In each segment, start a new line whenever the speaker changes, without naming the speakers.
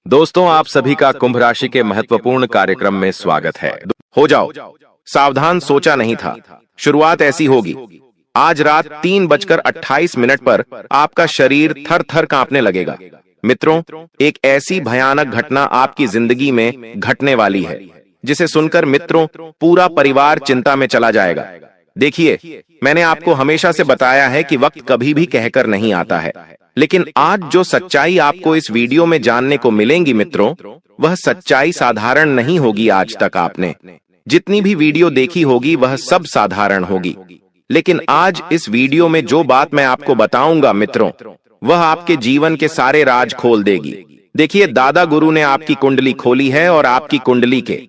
दोस्तों, आप सभी का कुंभ राशि के महत्वपूर्ण कार्यक्रम में स्वागत है। हो जाओ सावधान, सोचा नहीं था शुरुआत ऐसी होगी। आज रात 3:28 पर आपका शरीर थर थर कांपने लगेगा। मित्रों, एक ऐसी भयानक घटना आपकी जिंदगी में घटने वाली है जिसे सुनकर मित्रों पूरा परिवार चिंता में चला जाएगा। देखिए, मैंने आपको हमेशा से बताया है कि वक्त कभी भी कहकर नहीं आता है, लेकिन आज जो सच्चाई आपको इस वीडियो में जानने को मिलेंगी मित्रों, वह सच्चाई साधारण नहीं होगी। आज तक आपने जितनी भी वीडियो देखी होगी वह सब साधारण होगी, लेकिन आज इस वीडियो में जो बात मैं आपको बताऊंगा मित्रों, वह आपके जीवन के सारे राज खोल देगी। देखिए, दादा गुरु ने आपकी कुंडली खोली है और आपकी कुंडली के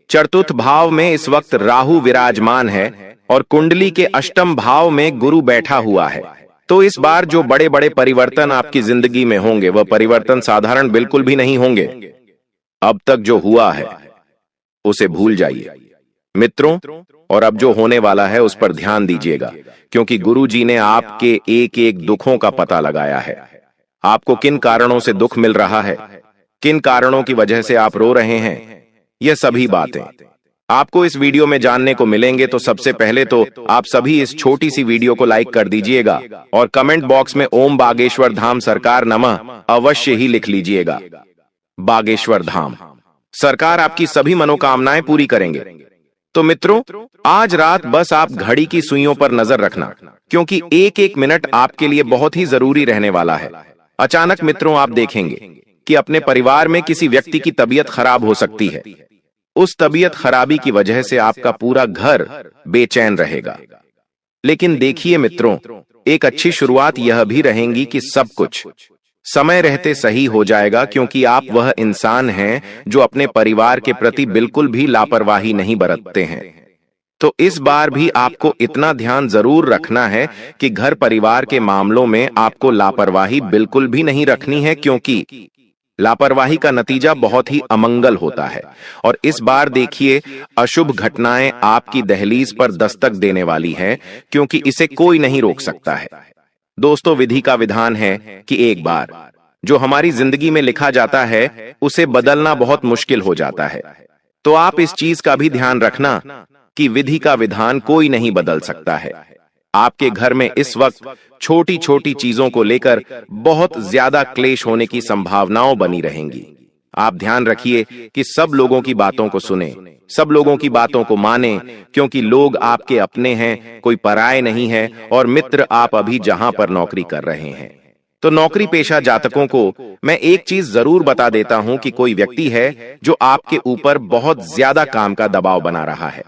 चतुर्थ भाव में इस वक्त राहु विराजमान है और कुंडली के अष्टम भाव में गुरु बैठा हुआ है। तो इस बार जो बड़े बड़े परिवर्तन आपकी जिंदगी में होंगे, वह परिवर्तन साधारण बिल्कुल भी नहीं होंगे। अब तक जो हुआ है उसे भूल जाइए मित्रों, और अब जो होने वाला है उस पर ध्यान दीजिएगा, क्योंकि गुरुजी ने आपके एक एक दुखों का पता लगाया है। आपको किन कारणों से दुख मिल रहा है, किन कारणों की वजह से आप रो रहे हैं, यह सभी बातें आपको इस वीडियो में जानने को मिलेंगे। तो सबसे पहले तो आप सभी इस छोटी सी वीडियो को लाइक कर दीजिएगा और कमेंट बॉक्स में ओम बागेश्वर धाम सरकार नमः अवश्य ही लिख लीजिएगा। बागेश्वर धाम सरकार आपकी सभी मनोकामनाएं पूरी करेंगे। तो मित्रों, आज रात बस आप घड़ी की सुइयों पर नजर रखना, क्योंकि एक एक मिनट आपके लिए बहुत ही जरूरी रहने वाला है। अचानक मित्रों आप देखेंगे कि अपने परिवार में किसी व्यक्ति की तबीयत खराब हो सकती है। उस तबीयत खराबी की वजह से आपका पूरा घर बेचैन रहेगा। लेकिन देखिए मित्रों, एक अच्छी शुरुआत यह भी रहेगी कि सब कुछ समय रहते सही हो जाएगा, क्योंकि आप वह इंसान हैं जो अपने परिवार के प्रति बिल्कुल भी लापरवाही नहीं बरतते हैं। तो इस बार भी आपको इतना ध्यान जरूर रखना है कि घर परिवार के मामलों में आपको लापरवाही बिल्कुल भी नहीं रखनी है, क्योंकि लापरवाही का नतीजा बहुत ही अमंगल होता है। और इस बार देखिए, अशुभ घटनाएं आपकी दहलीज पर दस्तक देने वाली हैं, क्योंकि इसे कोई नहीं रोक सकता है। दोस्तों, विधि का विधान है कि एक बार जो हमारी जिंदगी में लिखा जाता है उसे बदलना बहुत मुश्किल हो जाता है। तो आप इस चीज का भी ध्यान रखना कि विधि का विधान कोई नहीं बदल सकता है। आपके घर में इस वक्त छोटी छोटी चीजों को लेकर बहुत ज्यादा क्लेश होने की संभावनाओं बनी रहेंगी। आप ध्यान रखिए कि सब लोगों की बातों को सुने, सब लोगों की बातों को माने, क्योंकि लोग आपके अपने हैं, कोई पराये नहीं है। और मित्र, आप अभी जहां पर नौकरी कर रहे हैं, तो नौकरी पेशा जातकों को मैं एक चीज जरूर बता देता हूं कि कोई व्यक्ति है जो आपके ऊपर बहुत ज्यादा काम का दबाव बना रहा है,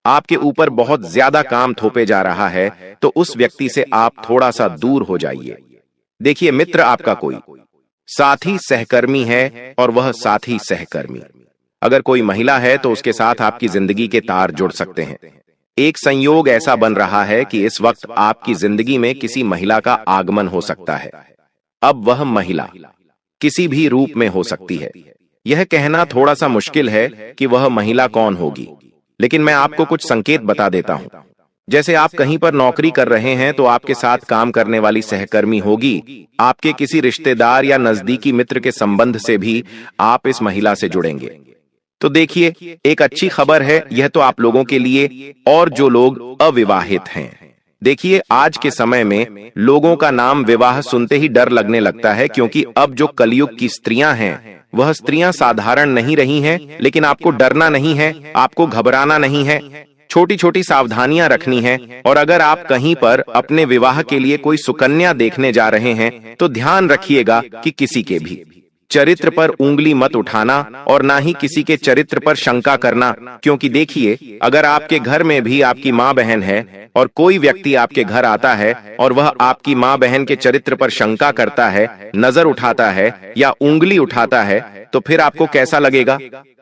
आपके ऊपर बहुत ज्यादा काम थोपे जा रहा है। तो उस व्यक्ति से आप थोड़ा सा दूर हो जाइए। देखिए मित्र, आपका कोई साथी सहकर्मी है और वह साथी सहकर्मी अगर कोई महिला है तो उसके साथ आपकी जिंदगी के तार जुड़ सकते हैं। एक संयोग ऐसा बन रहा है कि इस वक्त आपकी जिंदगी में किसी महिला का आगमन हो सकता है। अब वह महिला किसी भी रूप में हो सकती है। यह कहना थोड़ा सा मुश्किल है कि वह महिला कौन होगी, लेकिन मैं आपको कुछ संकेत बता देता हूं। जैसे आप कहीं पर नौकरी कर रहे हैं तो आपके साथ काम करने वाली सहकर्मी होगी। आपके किसी रिश्तेदार या नजदीकी मित्र के संबंध से भी आप इस महिला से जुड़ेंगे। तो देखिए, एक अच्छी खबर है यह तो आप लोगों के लिए और जो लोग अविवाहित हैं। देखिए, आज के समय में लोगों का नाम विवाह सुनते ही डर लगने लगता है, क्योंकि अब जो कलयुग की स्त्रियां हैं वह स्त्रियां साधारण नहीं रही हैं। लेकिन आपको डरना नहीं है, आपको घबराना नहीं है, छोटी छोटी सावधानियां रखनी है। और अगर आप कहीं पर अपने विवाह के लिए कोई सुकन्या देखने जा रहे हैं तो ध्यान रखिएगा कि किसी के भी चरित्र पर उंगली मत उठाना और ना ही किसी के चरित्र पर शंका करना, क्योंकि देखिए, अगर आपके घर में भी आपकी माँ बहन है और कोई व्यक्ति आपके घर आता है और वह आपकी माँ बहन के चरित्र पर शंका करता है, नजर उठाता है या उंगली उठाता है, तो फिर आपको कैसा लगेगा?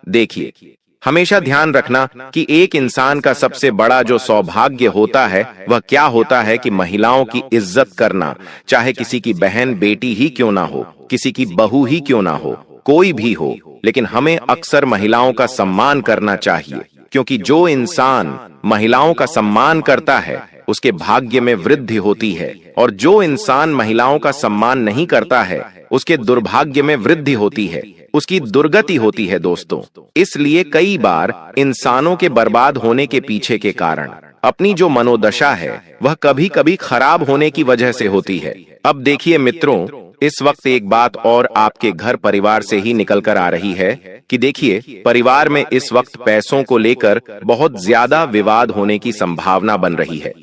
देखिए, हमेशा ध्यान रखना कि एक इंसान का सबसे बड़ा जो सौभाग्य होता है वह क्या होता है कि महिलाओं की इज्जत करना, चाहे किसी की बहन बेटी ही क्यों ना हो, किसी की बहू ही क्यों ना हो, कोई भी हो, लेकिन हमें अक्सर महिलाओं का सम्मान करना चाहिए, क्योंकि जो इंसान महिलाओं का सम्मान करता है उसके भाग्य में वृद्धि होती है, और जो इंसान महिलाओं का सम्मान नहीं करता है उसके दुर्भाग्य में वृद्धि होती है। उसकी दुर्गति होती है दोस्तों। इसलिए कई बार इंसानों के बर्बाद होने के पीछे के कारण अपनी जो मनोदशा है वह कभी कभी खराब होने की वजह से होती है। अब देखिए मित्रों, इस वक्त एक बात और आपके घर परिवार से ही निकल कर आ रही है कि देखिए, परिवार में इस वक्त पैसों को लेकर बहुत ज्यादा विवाद होने की संभावना बन रही है।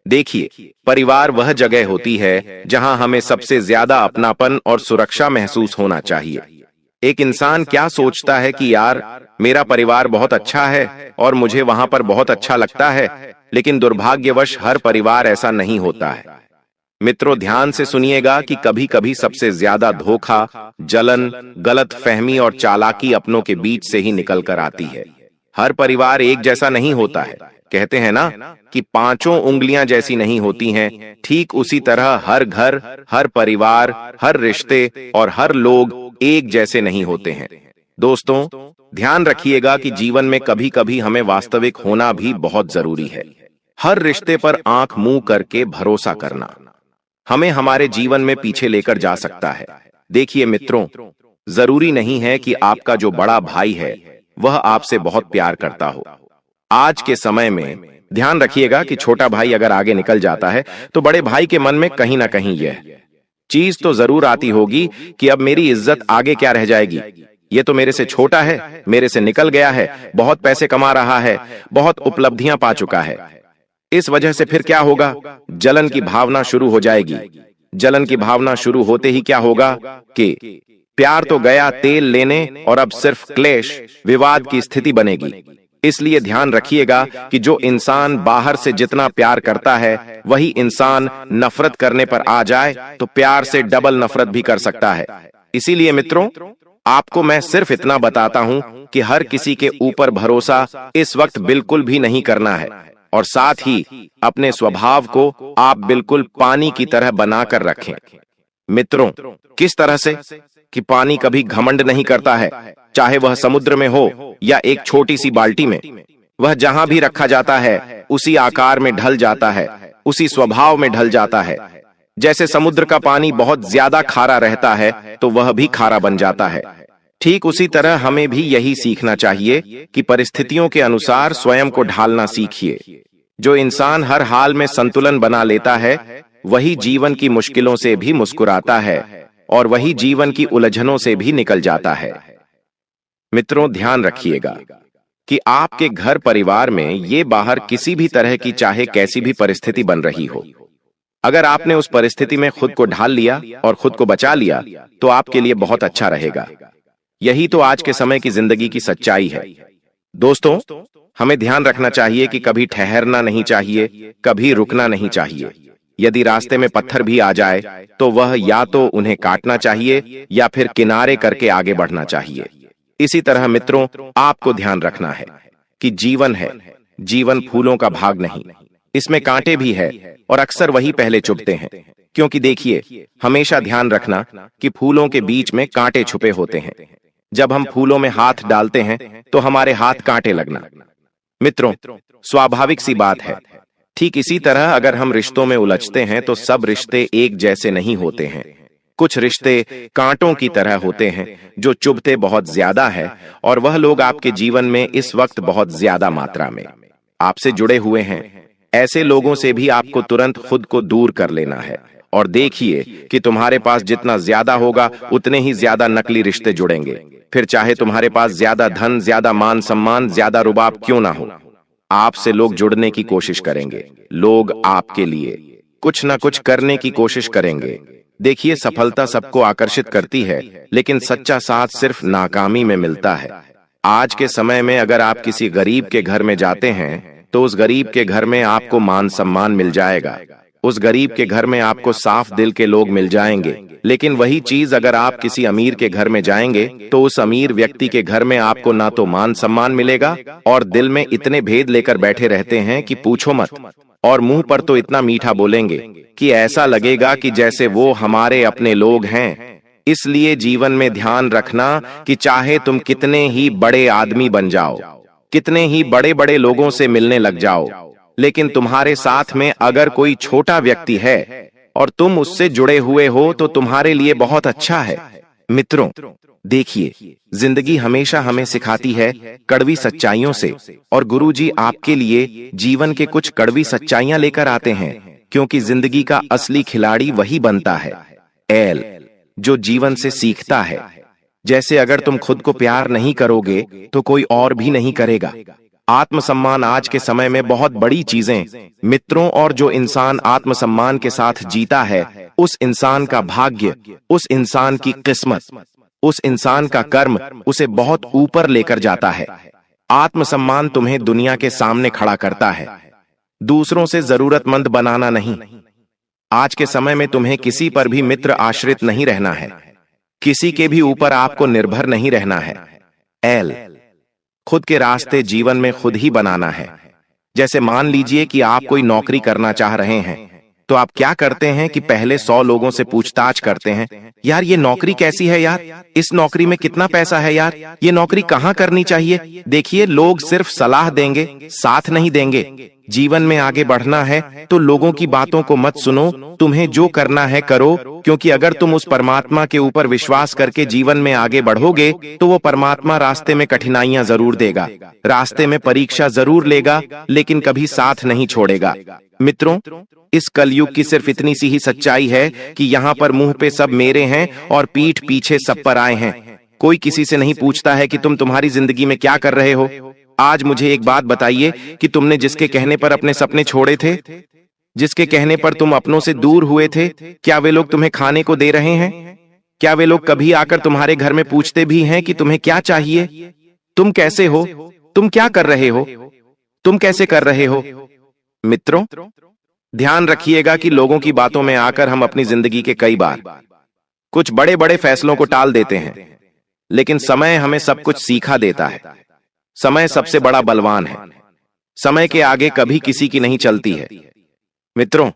देखिए, परिवार वह जगह होती है जहां हमें सबसे ज्यादा अपनापन और सुरक्षा महसूस होना चाहिए। एक इंसान क्या सोचता है कि यार, मेरा परिवार बहुत अच्छा है और मुझे वहां पर बहुत अच्छा लगता है, लेकिन दुर्भाग्यवश हर परिवार ऐसा नहीं होता है। मित्रों, ध्यान से सुनिएगा कि कभी कभी सबसे ज्यादा धोखा, जलन, गलत फहमी और चालाकी अपनों के बीच से ही निकल कर आती है। हर परिवार एक जैसा नहीं होता है। कहते हैं ना कि पांचों उंगलियां जैसी नहीं होती हैं, ठीक उसी तरह हर घर, हर परिवार, हर रिश्ते और हर लोग एक जैसे नहीं होते हैं। दोस्तों, ध्यान रखिएगा कि जीवन में कभी कभी हमें वास्तविक होना भी बहुत जरूरी है। हर रिश्ते पर आंख मूंद करके भरोसा करना हमें हमारे जीवन में पीछे लेकर जा सकता है। देखिए मित्रों, जरूरी नहीं है कि आपका जो बड़ा भाई है वह आपसे बहुत प्यार करता हो। आज के समय में ध्यान रखिएगा कि छोटा भाई अगर आगे निकल जाता है तो बड़े भाई के मन में कहीं ना कहीं यह चीज तो जरूर आती होगी कि अब मेरी इज्जत आगे क्या रह जाएगी, ये तो मेरे से छोटा है, मेरे से निकल गया है, बहुत पैसे कमा रहा है, बहुत उपलब्धियां पा चुका है। इस वजह से फिर क्या होगा, जलन की भावना शुरू हो जाएगी। जलन की भावना शुरू होते ही क्या होगा कि प्यार तो गया तेल लेने और अब सिर्फ क्लेश, विवाद की स्थिति बनेगी। इसलिए ध्यान रखिएगा कि जो इंसान बाहर से जितना प्यार करता है वही इंसान नफरत करने पर आ जाए तो प्यार से डबल नफरत भी कर सकता है। इसीलिए मित्रों, आपको मैं सिर्फ इतना बताता हूं कि हर किसी के ऊपर भरोसा इस वक्त बिल्कुल भी नहीं करना है, और साथ ही अपने स्वभाव को आप बिल्कुल पानी की तरह बनाकर रखें। मित्रों, किस तरह से कि पानी कभी घमंड नहीं करता है, चाहे वह समुद्र में हो या एक छोटी सी बाल्टी में। वह जहां भी रखा जाता है उसी आकार में ढल जाता है, उसी स्वभाव में ढल जाता है। जैसे समुद्र का पानी बहुत ज्यादा खारा रहता है तो वह भी खारा बन जाता है। ठीक उसी तरह हमें भी यही सीखना चाहिए कि परिस्थितियों के अनुसार स्वयं को ढालना सीखिए। जो इंसान हर हाल में संतुलन बना लेता है वही जीवन की मुश्किलों से भी मुस्कुराता है और वही जीवन की उलझनों से भी निकल जाता है। मित्रों, ध्यान रखिएगा कि आपके घर परिवार में ये बाहर किसी भी तरह की चाहे कैसी भी परिस्थिति बन रही हो, अगर आपने उस परिस्थिति में खुद को ढाल लिया और खुद को बचा लिया तो आपके लिए बहुत अच्छा रहेगा। यही तो आज के समय की जिंदगी की सच्चाई है। दोस्तों, हमें ध्यान रखना चाहिए कि कभी ठहरना नहीं चाहिए, कभी रुकना नहीं चाहिए। यदि रास्ते में पत्थर भी आ जाए तो वह या तो उन्हें काटना चाहिए या फिर किनारे करके आगे बढ़ना चाहिए। इसी तरह मित्रों, आपको ध्यान रखना है कि जीवन है, जीवन फूलों का भाग नहीं, इसमें कांटे भी है और अक्सर वही पहले चुभते हैं। क्योंकि देखिए, हमेशा ध्यान रखना कि फूलों के बीच में कांटे छुपे होते हैं। जब हम फूलों में हाथ डालते हैं तो हमारे हाथ कांटे लगना मित्रों स्वाभाविक सी बात है। ठीक इसी तरह अगर हम रिश्तों में उलझते हैं तो सब रिश्ते एक जैसे नहीं होते हैं। कुछ रिश्ते कांटों की तरह होते हैं जो चुभते बहुत ज्यादा है, और वह लोग आपके जीवन में इस वक्त बहुत ज्यादा मात्रा में आपसे जुड़े हुए हैं। ऐसे लोगों से भी आपको तुरंत खुद को दूर कर लेना है, और देखिए कि तुम्हारे पास जितना ज्यादा होगा उतने ही ज्यादा नकली रिश्ते जुड़ेंगे। फिर चाहे तुम्हारे पास ज्यादा धन, ज्यादा मान सम्मान, ज्यादा रुबाब क्यों ना हो, आपसे लोग जुड़ने की कोशिश करेंगे। लोग आपके लिए कुछ ना कुछ करने की कोशिश करेंगे। देखिए, सफलता सबको आकर्षित करती है, लेकिन सच्चा साथ सिर्फ नाकामी में मिलता है। आज के समय में अगर आप किसी गरीब के घर में जाते हैं तो उस गरीब के घर में आपको मान सम्मान मिल जाएगा, उस गरीब के घर में आपको साफ दिल के लोग मिल जाएंगे। लेकिन वही चीज अगर आप किसी अमीर के घर में जाएंगे तो उस अमीर व्यक्ति के घर में आपको ना तो मान सम्मान मिलेगा, और दिल में इतने भेद लेकर बैठे रहते हैं कि पूछो मत, और मुंह पर तो इतना मीठा बोलेंगे कि ऐसा लगेगा कि जैसे वो हमारे अपने लोग हैं। इसलिए जीवन में ध्यान रखना कि चाहे तुम कितने ही बड़े आदमी बन जाओ, कितने ही बड़े बड़े लोगों से मिलने लग जाओ, लेकिन तुम्हारे साथ में अगर कोई छोटा व्यक्ति है और तुम उससे जुड़े हुए हो तो तुम्हारे लिए बहुत अच्छा है। मित्रों, देखिए, जिंदगी हमेशा हमें सिखाती है कड़वी सच्चाइयों से, और गुरुजी आपके लिए जीवन के कुछ कड़वी सच्चाइयां लेकर आते हैं, क्योंकि जिंदगी का असली खिलाड़ी वही बनता है, एल, जो जीवन से सीखता है। जैसे अगर तुम खुद को प्यार नहीं करोगे तो कोई और भी नहीं करेगा। आत्मसम्मान आज के समय में बहुत बड़ी चीजें, मित्रों, और जो इंसान आत्मसम्मान के साथ जीता है, उस इंसान का भाग्य, उस इंसान की किस्मत, उस इंसान का कर्म उसे बहुत ऊपर लेकर जाता है। आत्मसम्मान तुम्हें दुनिया के सामने खड़ा करता है, दूसरों से जरूरतमंद बनाना नहीं। आज के समय में तुम्हें किसी पर भी मित्र आश्रित नहीं रहना है, किसी के भी ऊपर आपको निर्भर नहीं रहना है। एल, खुद के रास्ते जीवन में खुद ही बनाना है। जैसे मान लीजिए कि आप कोई नौकरी करना चाह रहे हैं, तो आप क्या करते हैं कि पहले 100 लोगों से पूछताछ करते हैं, यार ये नौकरी कैसी है, यार इस नौकरी में कितना पैसा है, यार ये नौकरी कहाँ करनी चाहिए। देखिए, लोग सिर्फ सलाह देंगे, साथ नहीं देंगे। जीवन में आगे बढ़ना है तो लोगों की बातों को मत सुनो, तुम्हें जो करना है करो, क्योंकि अगर तुम उस परमात्मा के ऊपर विश्वास करके जीवन में आगे बढ़ोगे तो वो परमात्मा रास्ते में कठिनाइयां जरूर देगा, रास्ते में परीक्षा जरूर लेगा, लेकिन कभी साथ नहीं छोड़ेगा। मित्रों, इस कलयुग की सिर्फ इतनी सी ही सच्चाई है कि यहाँ पर मुंह पे सब मेरे हैं और पीठ पीछे सब पर आए हैं। कोई किसी से नहीं पूछता है कि तुम तुम्हारी जिंदगी में क्या कर रहे हो। आज मुझे एक बात बताइए कि तुमने जिसके कहने पर अपने सपने छोड़े थे, जिसके कहने पर तुम अपनों से दूर हुए थे, क्या वे लोग तुम्हें खाने को दे रहे हैं? क्या वे लोग कभी आकर तुम्हारे घर में पूछते भी हैं कि तुम्हें क्या चाहिए, तुम कैसे हो, तुम क्या कर रहे हो, तुम कैसे कर रहे हो? मित्रों, ध्यान रखिएगा कि लोगों की बातों में आकर हम अपनी जिंदगी के कई बार कुछ बड़े बड़े फैसलों को टाल देते हैं, लेकिन समय हमें सब कुछ सीखा देता है। समय सबसे बड़ा बलवान है, समय के आगे कभी किसी की नहीं चलती है। मित्रों,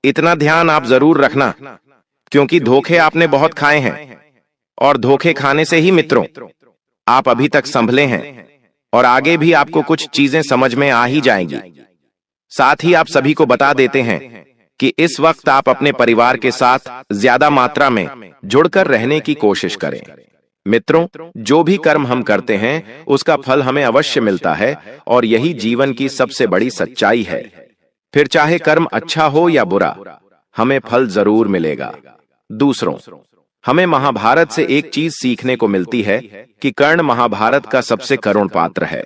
इतना ध्यान आप जरूर रखना, क्योंकि धोखे आपने बहुत खाए हैं, और धोखे खाने से ही मित्रों आप अभी तक संभले हैं, और आगे भी आपको कुछ चीजें समझ में आ ही जाएंगी। साथ ही आप सभी को बता देते हैं कि इस वक्त आप अपने परिवार के साथ ज्यादा मात्रा में जुड़कर रहने की कोशिश करें। मित्रों, जो भी कर्म हम करते हैं उसका फल हमें अवश्य मिलता है, और यही जीवन की सबसे बड़ी सच्चाई है। फिर चाहे कर्म अच्छा हो या बुरा, हमें फल जरूर मिलेगा। दूसरों, हमें महाभारत से एक चीज सीखने को मिलती है कि कर्ण महाभारत का सबसे करुण पात्र है।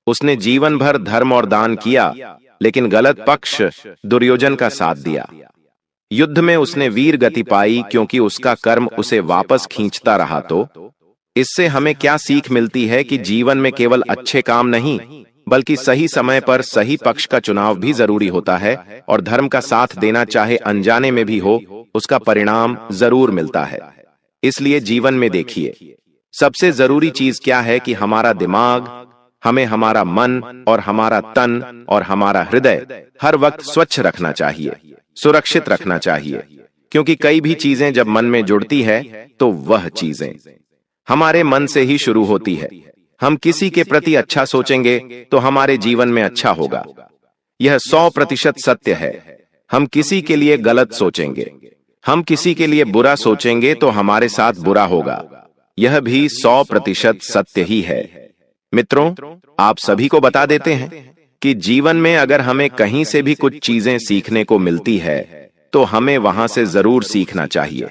उसने जीवन भर धर्म और दान किया, लेकिन गलत पक्ष दुर्योधन का साथ दिया। युद्ध में उसने वीर गति पाई, क्योंकि उसका कर्म उसे वापस खींचता रहा। तो इससे हमें क्या सीख मिलती है कि जीवन में केवल अच्छे काम नहीं, बल्कि सही समय पर सही पक्ष का चुनाव भी जरूरी होता है, और धर्म का साथ देना चाहे अनजाने में भी हो, उसका परिणाम जरूर मिलता है। इसलिए जीवन में देखिए, सबसे जरूरी चीज क्या है कि हमारा दिमाग, हमें हमारा मन और हमारा तन और हमारा हृदय हर वक्त स्वच्छ रखना चाहिए, सुरक्षित रखना चाहिए, क्योंकि कई भी चीजें जब मन में जुड़ती है तो वह चीजें हमारे मन से ही शुरू होती है। हम किसी के प्रति अच्छा सोचेंगे तो हमारे जीवन में अच्छा होगा, यह 100% सत्य है। हम किसी के लिए गलत सोचेंगे, हम किसी के लिए बुरा सोचेंगे तो हमारे साथ बुरा होगा, यह भी 100% सत्य ही है। मित्रों, आप सभी को बता देते हैं कि जीवन में अगर हमें कहीं से भी कुछ चीजें सीखने को मिलती है तो हमें वहां से जरूर सीखना चाहिए,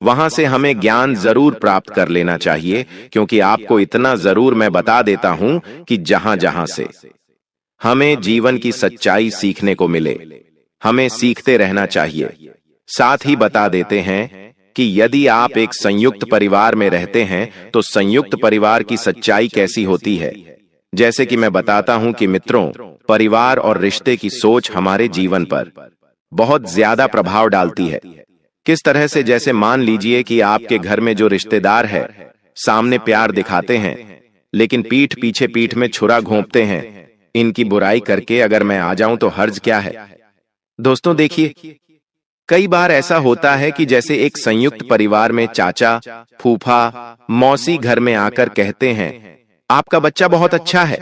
वहां से हमें ज्ञान जरूर प्राप्त कर लेना चाहिए, क्योंकि आपको इतना जरूर मैं बता देता हूं कि जहां जहां से हमें जीवन की सच्चाई सीखने को मिले, हमें सीखते रहना चाहिए। साथ ही बता देते हैं कि यदि आप एक संयुक्त परिवार में रहते हैं तो संयुक्त परिवार की सच्चाई कैसी होती है। जैसे कि मैं बताता हूं कि मित्रों, परिवार और रिश्ते की सोच हमारे जीवन पर बहुत ज्यादा प्रभाव डालती है। किस तरह से, जैसे मान लीजिए कि आपके घर में जो रिश्तेदार है, सामने प्यार दिखाते हैं, लेकिन पीठ में छुरा घोंपते हैं। इनकी बुराई करके अगर मैं आ जाऊं तो हर्ज क्या है। दोस्तों देखिए, कई बार ऐसा होता है कि जैसे एक संयुक्त परिवार में चाचा, फूफा, मौसी घर में आकर कहते हैं आपका बच्चा बहुत अच्छा है,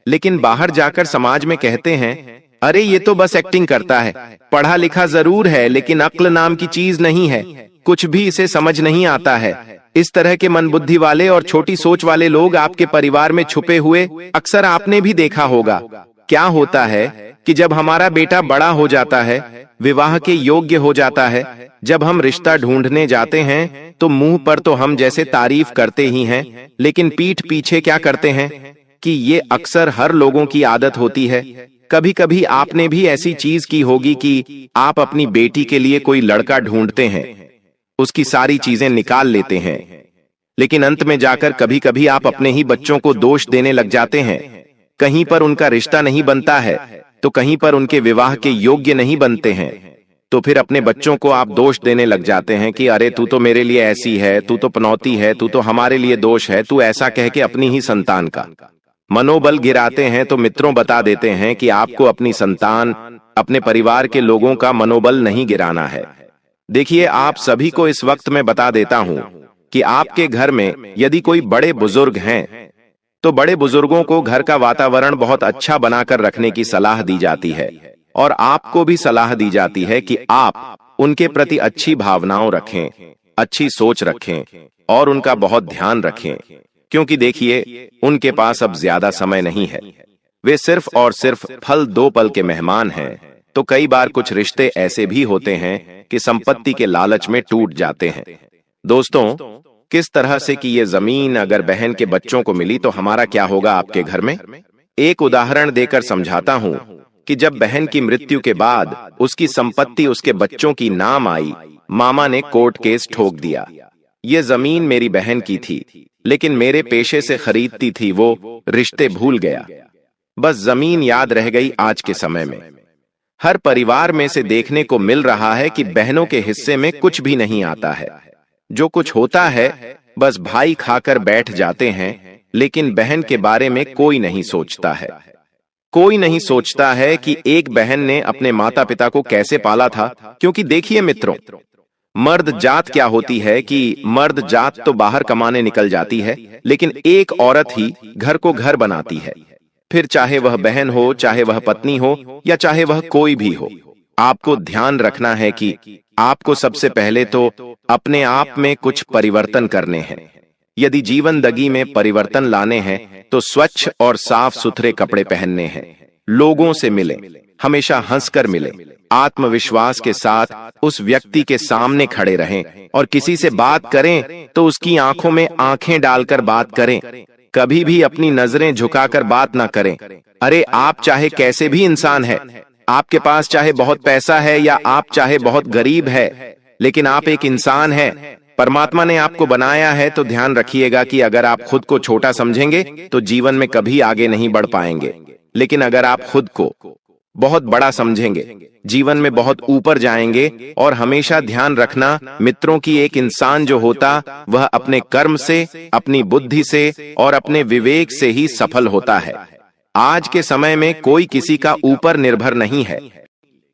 लेकिन बाहर जाकर समाज में कहते हैं अरे ये तो बस एक्टिंग करता है, पढ़ा लिखा जरूर है लेकिन अक्ल नाम की चीज नहीं है, कुछ भी इसे समझ नहीं आता है। इस तरह के मनबुद्धि वाले और छोटी सोच वाले लोग आपके परिवार में छुपे हुए अक्सर आपने भी देखा होगा। क्या होता है कि जब हमारा बेटा बड़ा हो जाता है, विवाह के योग्य हो जाता है, जब हम रिश्ता ढूंढने जाते हैं तो मुंह पर तो हम जैसे तारीफ करते ही हैं, लेकिन पीठ पीछे क्या करते हैं कि ये अक्सर हर लोगों की आदत होती है। कभी कभी आपने भी ऐसी चीज की होगी कि आप अपनी बेटी के लिए कोई लड़का ढूंढते हैं, उसकी सारी चीजें निकाल लेते हैं, लेकिन अंत में जाकर कभी कभी आप अपने ही बच्चों को दोष देने लग जाते हैं। कहीं पर उनका रिश्ता नहीं बनता है तो कहीं पर उनके विवाह के योग्य नहीं बनते हैं, तो फिर अपने बच्चों को आप दोष देने लग जाते हैं कि अरे तू तो मेरे लिए ऐसी है, तू तो पनौती है, तू तो हमारे लिए दोष है, तू ऐसा कह के अपनी ही संतान का मनोबल गिराते हैं। तो मित्रों, बता देते हैं कि आपको अपनी संतान, अपने परिवार के लोगों का मनोबल नहीं गिराना है। देखिए, आप सभी को इस वक्त मैं बता देता हूं कि आपके घर में यदि कोई बड़े बुजुर्ग हैं तो बड़े बुजुर्गों को घर का वातावरण बहुत अच्छा बनाकर रखने की सलाह दी जाती है, और आपको भी सलाह दी जाती है कि आप उनके प्रति अच्छी भावनाओं रखें, अच्छी सोच रखें और उनका बहुत ध्यान रखें, क्योंकि देखिए, उनके पास अब ज्यादा समय नहीं है। वे सिर्फ और सिर्फ फल दो पल के मेहमान हैं। तो कई बार कुछ रिश्ते ऐसे भी होते हैं कि संपत्ति के लालच में टूट जाते हैं। दोस्तों, किस तरह से कि ये जमीन अगर बहन के बच्चों को मिली तो हमारा क्या होगा आपके घर में? एक उदाहरण देकर समझाता हूं कि जब बहन की मृत्यु के बाद उसकी संपत्ति उसके बच्चों की नाम आई, मामा ने कोर्ट केस ठोक दिया। ये जमीन मेरी बहन की थी, लेकिन मेरे पेशे से खरीदती थी, वो रिश्ते भूल गया, बस जमीन याद रह गई। आज के समय में हर परिवार में से देखने को मिल रहा है कि बहनों के हिस्से में कुछ भी नहीं आता है। जो कुछ होता है बस भाई खाकर बैठ जाते हैं, लेकिन बहन के बारे में कोई नहीं सोचता है। कोई नहीं सोचता है कि एक बहन ने अपने माता पिता को कैसे पाला था, क्योंकि देखिए मित्रों, मर्द जात क्या होती है कि मर्द जात तो बाहर कमाने निकल जाती है, लेकिन एक औरत ही घर को घर बनाती है। फिर चाहे वह बहन हो, चाहे वह पत्नी हो, या चाहे वह कोई भी हो, आपको ध्यान रखना है कि आपको सबसे पहले तो अपने आप में कुछ परिवर्तन करने हैं। यदि जीवनदगी में परिवर्तन लाने हैं तो स्वच्छ और साफ सुथरे कपड़े पहनने हैं, लोगों से मिलें, हमेशा हंसकर मिलें, आत्मविश्वास के साथ उस व्यक्ति के सामने खड़े रहें, और किसी से बात करें तो उसकी आंखों में आंखें डालकर बात करें। कभी भी अपनी नजरें झुकाकर बात ना करें। अरे, आप चाहे कैसे भी इंसान है, आपके पास चाहे बहुत पैसा है या आप चाहे बहुत गरीब है, लेकिन आप एक इंसान है। परमात्मा ने आपको बनाया है, तो ध्यान रखिएगा कि अगर आप खुद को छोटा समझेंगे तो जीवन में कभी आगे नहीं बढ़ पाएंगे, लेकिन अगर आप खुद को बहुत बड़ा समझेंगे, जीवन में बहुत ऊपर जाएंगे। और हमेशा ध्यान रखना मित्रों की एक इंसान जो होता वह अपने कर्म से, अपनी बुद्धि से और अपने विवेक से ही सफल होता है। आज के समय में कोई किसी का ऊपर निर्भर नहीं है।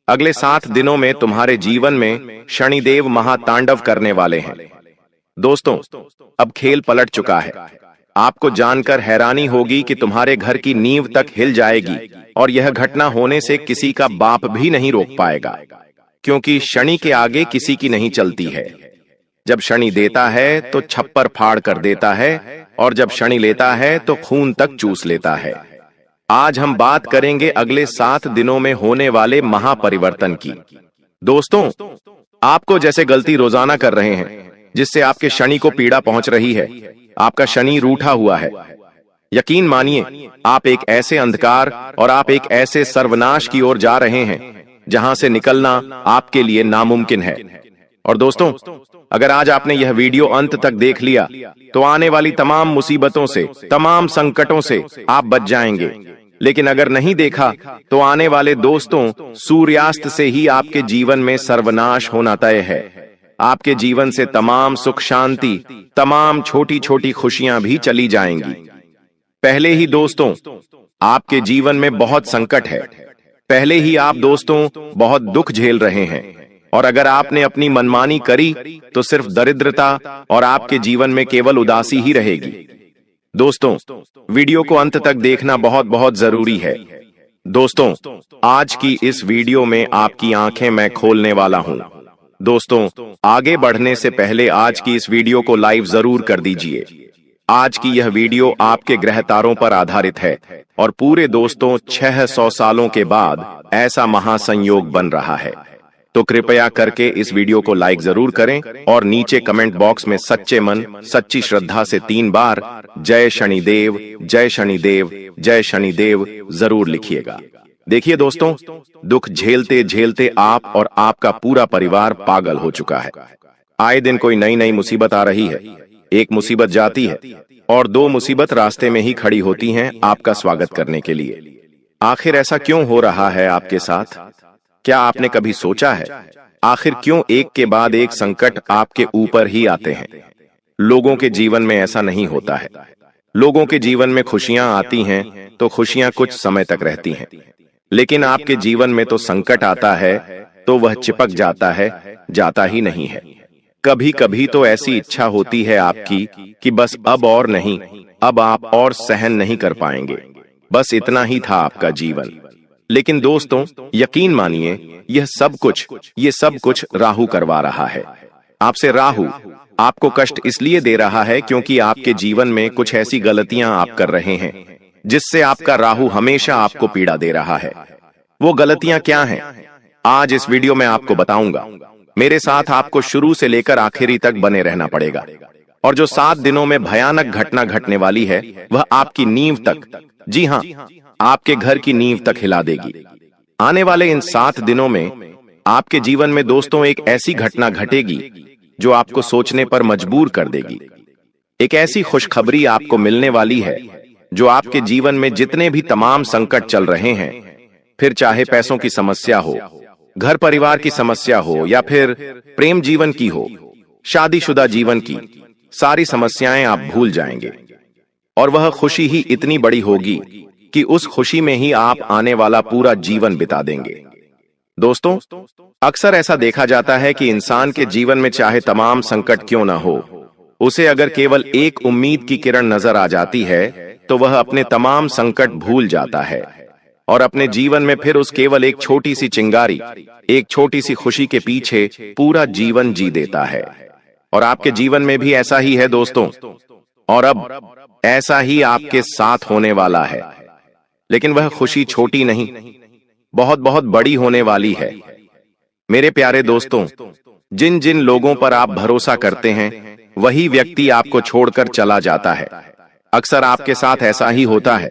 अगले 7 दिनों में तुम्हारे जीवन में शनिदेव महातांडव करने वाले हैं। दोस्तों, अब खेल पलट चुका है। आपको जानकर हैरानी होगी कि तुम्हारे घर की नींव तक हिल जाएगी, और यह घटना होने से किसी का बाप भी नहीं रोक पाएगा, क्योंकि शनि के आगे किसी की नहीं चलती है। जब शनि देता है तो छप्पर फाड़ कर देता है, और जब शनि लेता है तो खून तक चूस लेता है। आज हम बात करेंगे अगले 7 दिनों में होने वाले महापरिवर्तन की। दोस्तों, आपको जैसे गलती रोजाना कर रहे हैं जिससे आपके शनि को पीड़ा पहुंच रही है, आपका शनि रूठा हुआ है, यकीन मानिए आप एक ऐसे अंधकार और आप एक ऐसे सर्वनाश की ओर जा रहे हैं जहां से निकलना आपके लिए नामुमकिन है। और दोस्तों, अगर आज आपने यह वीडियो अंत तक देख लिया तो आने वाली तमाम मुसीबतों से, तमाम संकटों से आप बच जाएंगे। लेकिन अगर नहीं देखा तो आने वाले दोस्तों, सूर्यास्त से ही आपके जीवन में सर्वनाश होना तय है। आपके जीवन से तमाम सुख शांति, तमाम छोटी छोटी खुशियां भी चली जाएंगी। पहले ही दोस्तों, आपके जीवन में बहुत संकट है। पहले ही आप दोस्तों बहुत दुख झेल रहे हैं, और अगर आपने अपनी मनमानी करी तो सिर्फ दरिद्रता और आपके जीवन में केवल उदासी ही रहेगी। दोस्तों, वीडियो को अंत तक देखना बहुत बहुत जरूरी है। दोस्तों, आज की इस वीडियो में आपकी आंखें मैं खोलने वाला हूं। दोस्तों, आगे बढ़ने से पहले आज की इस वीडियो को लाइक जरूर कर दीजिए। आज की यह वीडियो आपके ग्रह तारों पर आधारित है और पूरे दोस्तों 600 सालों के बाद ऐसा महासंयोग बन रहा है। तो कृपया करके इस वीडियो को लाइक जरूर करें और नीचे कमेंट बॉक्स में सच्चे मन सच्ची श्रद्धा से 3 बार जय शनिदेव, जय शनिदेव, जय शनिदेव जरूर लिखिएगा। देखिए दोस्तों, दुख झेलते झेलते आप और आपका पूरा परिवार पागल हो चुका है। आए दिन कोई नई नई मुसीबत आ रही है। एक मुसीबत जाती है और 2 मुसीबत रास्ते में ही खड़ी होती हैं आपका स्वागत करने के लिए। आखिर ऐसा क्यों हो रहा है आपके साथ? क्या आपने कभी सोचा है आखिर क्यों एक के बाद एक संकट आपके ऊपर ही आते हैं? लोगों के जीवन में ऐसा नहीं होता है। लोगों के जीवन में खुशियां आती हैं तो खुशियां कुछ समय तक रहती हैं, लेकिन आपके जीवन में तो संकट आता है तो वह चिपक जाता है, जाता ही नहीं है। कभी कभी तो ऐसी इच्छा होती है आपकी कि बस अब और नहीं, अब आप और सहन नहीं कर पाएंगे। बस इतना ही था आपका जीवन। लेकिन दोस्तों, यकीन मानिए ये सब कुछ राहु करवा रहा है आपसे। राहु आपको कष्ट इसलिए दे रहा है क्योंकि आपके जीवन में कुछ ऐसी गलतियां आप कर रहे हैं जिससे आपका राहु हमेशा आपको पीड़ा दे रहा है। वो गलतियां क्या हैं? आज इस वीडियो में आपको बताऊंगा। मेरे साथ आपको शुरू से लेकर आखिरी तक बने रहना पड़ेगा। और जो 7 दिनों में भयानक घटना घटने वाली है वह आपकी नींव तक, जी हां, आपके घर की नींव तक हिला देगी। आने वाले इन 7 दिनों में आपके जीवन में दोस्तों एक ऐसी घटना घटेगी जो आपको सोचने पर मजबूर कर देगी। एक ऐसी खुशखबरी आपको मिलने वाली है जो आपके जीवन में जितने भी तमाम संकट चल रहे हैं, फिर चाहे पैसों की समस्या हो, घर परिवार की समस्या हो या फिर प्रेम जीवन की हो, शादीशुदा जीवन की, सारी समस्याएं आप भूल जाएंगे। और वह खुशी ही इतनी बड़ी होगी कि उस खुशी में ही आप आने वाला पूरा जीवन बिता देंगे। दोस्तों, अक्सर ऐसा देखा जाता है कि इंसान के जीवन में चाहे तमाम संकट क्यों ना हो, उसे अगर केवल एक उम्मीद की किरण नजर आ जाती है तो वह अपने तमाम संकट भूल जाता है और अपने जीवन में फिर उस केवल एक छोटी सी चिंगारी, एक छोटी सी खुशी के पीछे पूरा जीवन जी देता है। और आपके जीवन में भी ऐसा ही है दोस्तों, और अब ऐसा ही आपके साथ होने वाला है। लेकिन वह खुशी छोटी नहीं, बहुत बहुत बड़ी होने वाली है। मेरे प्यारे दोस्तों, जिन जिन लोगों पर आप भरोसा करते हैं वही व्यक्ति आपको छोड़कर चला जाता है। अक्सर आपके साथ ऐसा ही होता है।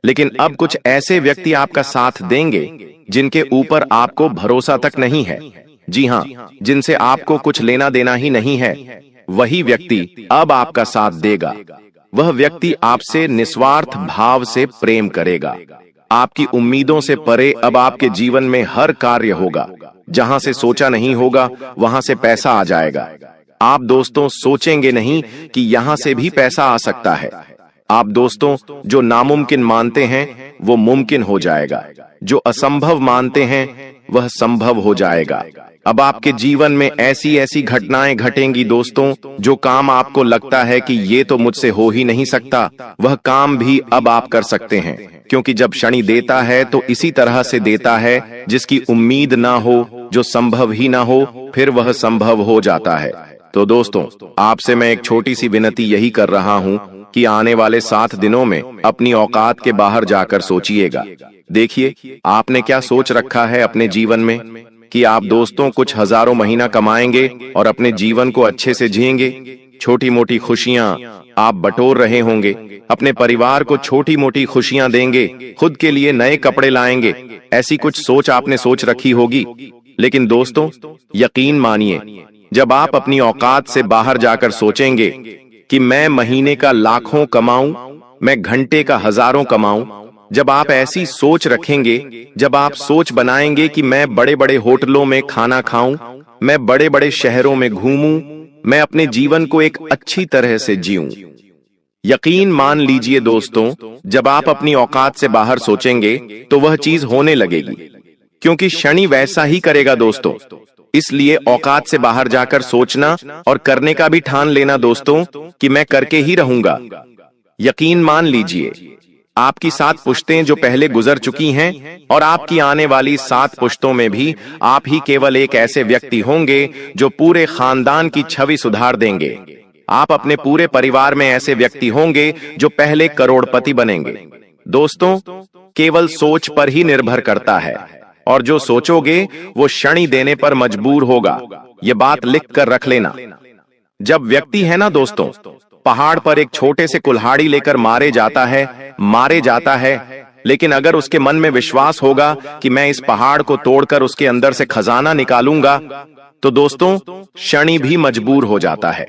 लेकिन अब कुछ ऐसे व्यक्ति आपका साथ देंगे जिनके ऊपर आपको भरोसा तक नहीं है। जी हां, जिनसे आपको कुछ लेना देना ही नहीं है, वही व्यक्ति अब आपका साथ देगा। वह व्यक्ति आपसे निस्वार्थ भाव से प्रेम करेगा। आपकी उम्मीदों से परे अब आपके जीवन में हर कार्य होगा। जहां से सोचा नहीं होगा वहां से पैसा आ जाएगा। आप दोस्तों सोचेंगे नहीं कि यहां से भी पैसा आ सकता है। आप दोस्तों जो नामुमकिन मानते हैं वो मुमकिन हो जाएगा, जो असंभव मानते हैं वह संभव हो जाएगा। अब आपके जीवन में ऐसी ऐसी घटनाएं घटेंगी दोस्तों, जो काम आपको लगता है कि ये तो मुझसे हो ही नहीं सकता, वह काम भी अब आप कर सकते हैं। क्योंकि जब शनि देता है तो इसी तरह से देता है, जिसकी उम्मीद ना हो, जो संभव ही ना हो, फिर वह संभव हो जाता है। तो दोस्तों, आपसे मैं एक छोटी सी विनती यही कर रहा हूं कि आने वाले 7 दिनों में अपनी औकात के बाहर जाकर सोचिएगा। देखिए, आपने क्या सोच रखा है अपने जीवन में कि आप दोस्तों कुछ हजारों महीना कमाएंगे और अपने जीवन को अच्छे से जिएंगे। छोटी मोटी खुशियां आप बटोर रहे होंगे, अपने परिवार को छोटी मोटी खुशियां देंगे, खुद के लिए नए कपड़े लाएंगे। ऐसी कुछ सोच आपने सोच रखी होगी। लेकिन दोस्तों, यकीन मानिए, जब आप अपनी औकात से बाहर जाकर सोचेंगे कि मैं महीने का लाखों कमाऊं, मैं घंटे का हजारों कमाऊं, जब आप ऐसी सोच रखेंगे, जब आप सोच बनाएंगे कि मैं बड़े बड़े होटलों में खाना खाऊं, मैं बड़े बड़े शहरों में घूमूं, मैं अपने जीवन को एक अच्छी तरह से जीऊं, यकीन मान लीजिए दोस्तों, जब आप अपनी औकात से बाहर सोचेंगे तो वह चीज होने लगेगी। क्योंकि शनि वैसा ही करेगा दोस्तों। इसलिए औकात से बाहर जाकर सोचना और करने का भी ठान लेना दोस्तों कि मैं करके ही रहूंगा। यकीन मान लीजिए, आपकी 7 पुश्तें जो पहले गुजर चुकी हैं और आपकी आने वाली 7 पुश्तों में भी आप ही केवल एक ऐसे व्यक्ति होंगे जो पूरे खानदान की छवि सुधार देंगे। आप अपने पूरे परिवार में ऐसे व्यक्ति होंगे जो पहले करोड़पति बनेंगे। दोस्तों, केवल सोच पर ही निर्भर करता है और जो सोचोगे वो क्षण देने पर मजबूर होगा। ये बात लिख कर रख लेना। जब व्यक्ति है ना दोस्तों, पहाड़ पर एक छोटे से कुल्हाड़ी लेकर मारे जाता है, लेकिन अगर उसके मन में विश्वास होगा कि मैं इस पहाड़ को तोड़कर उसके अंदर से खजाना निकालूंगा, तो दोस्तों शनि भी मजबूर हो जाता है।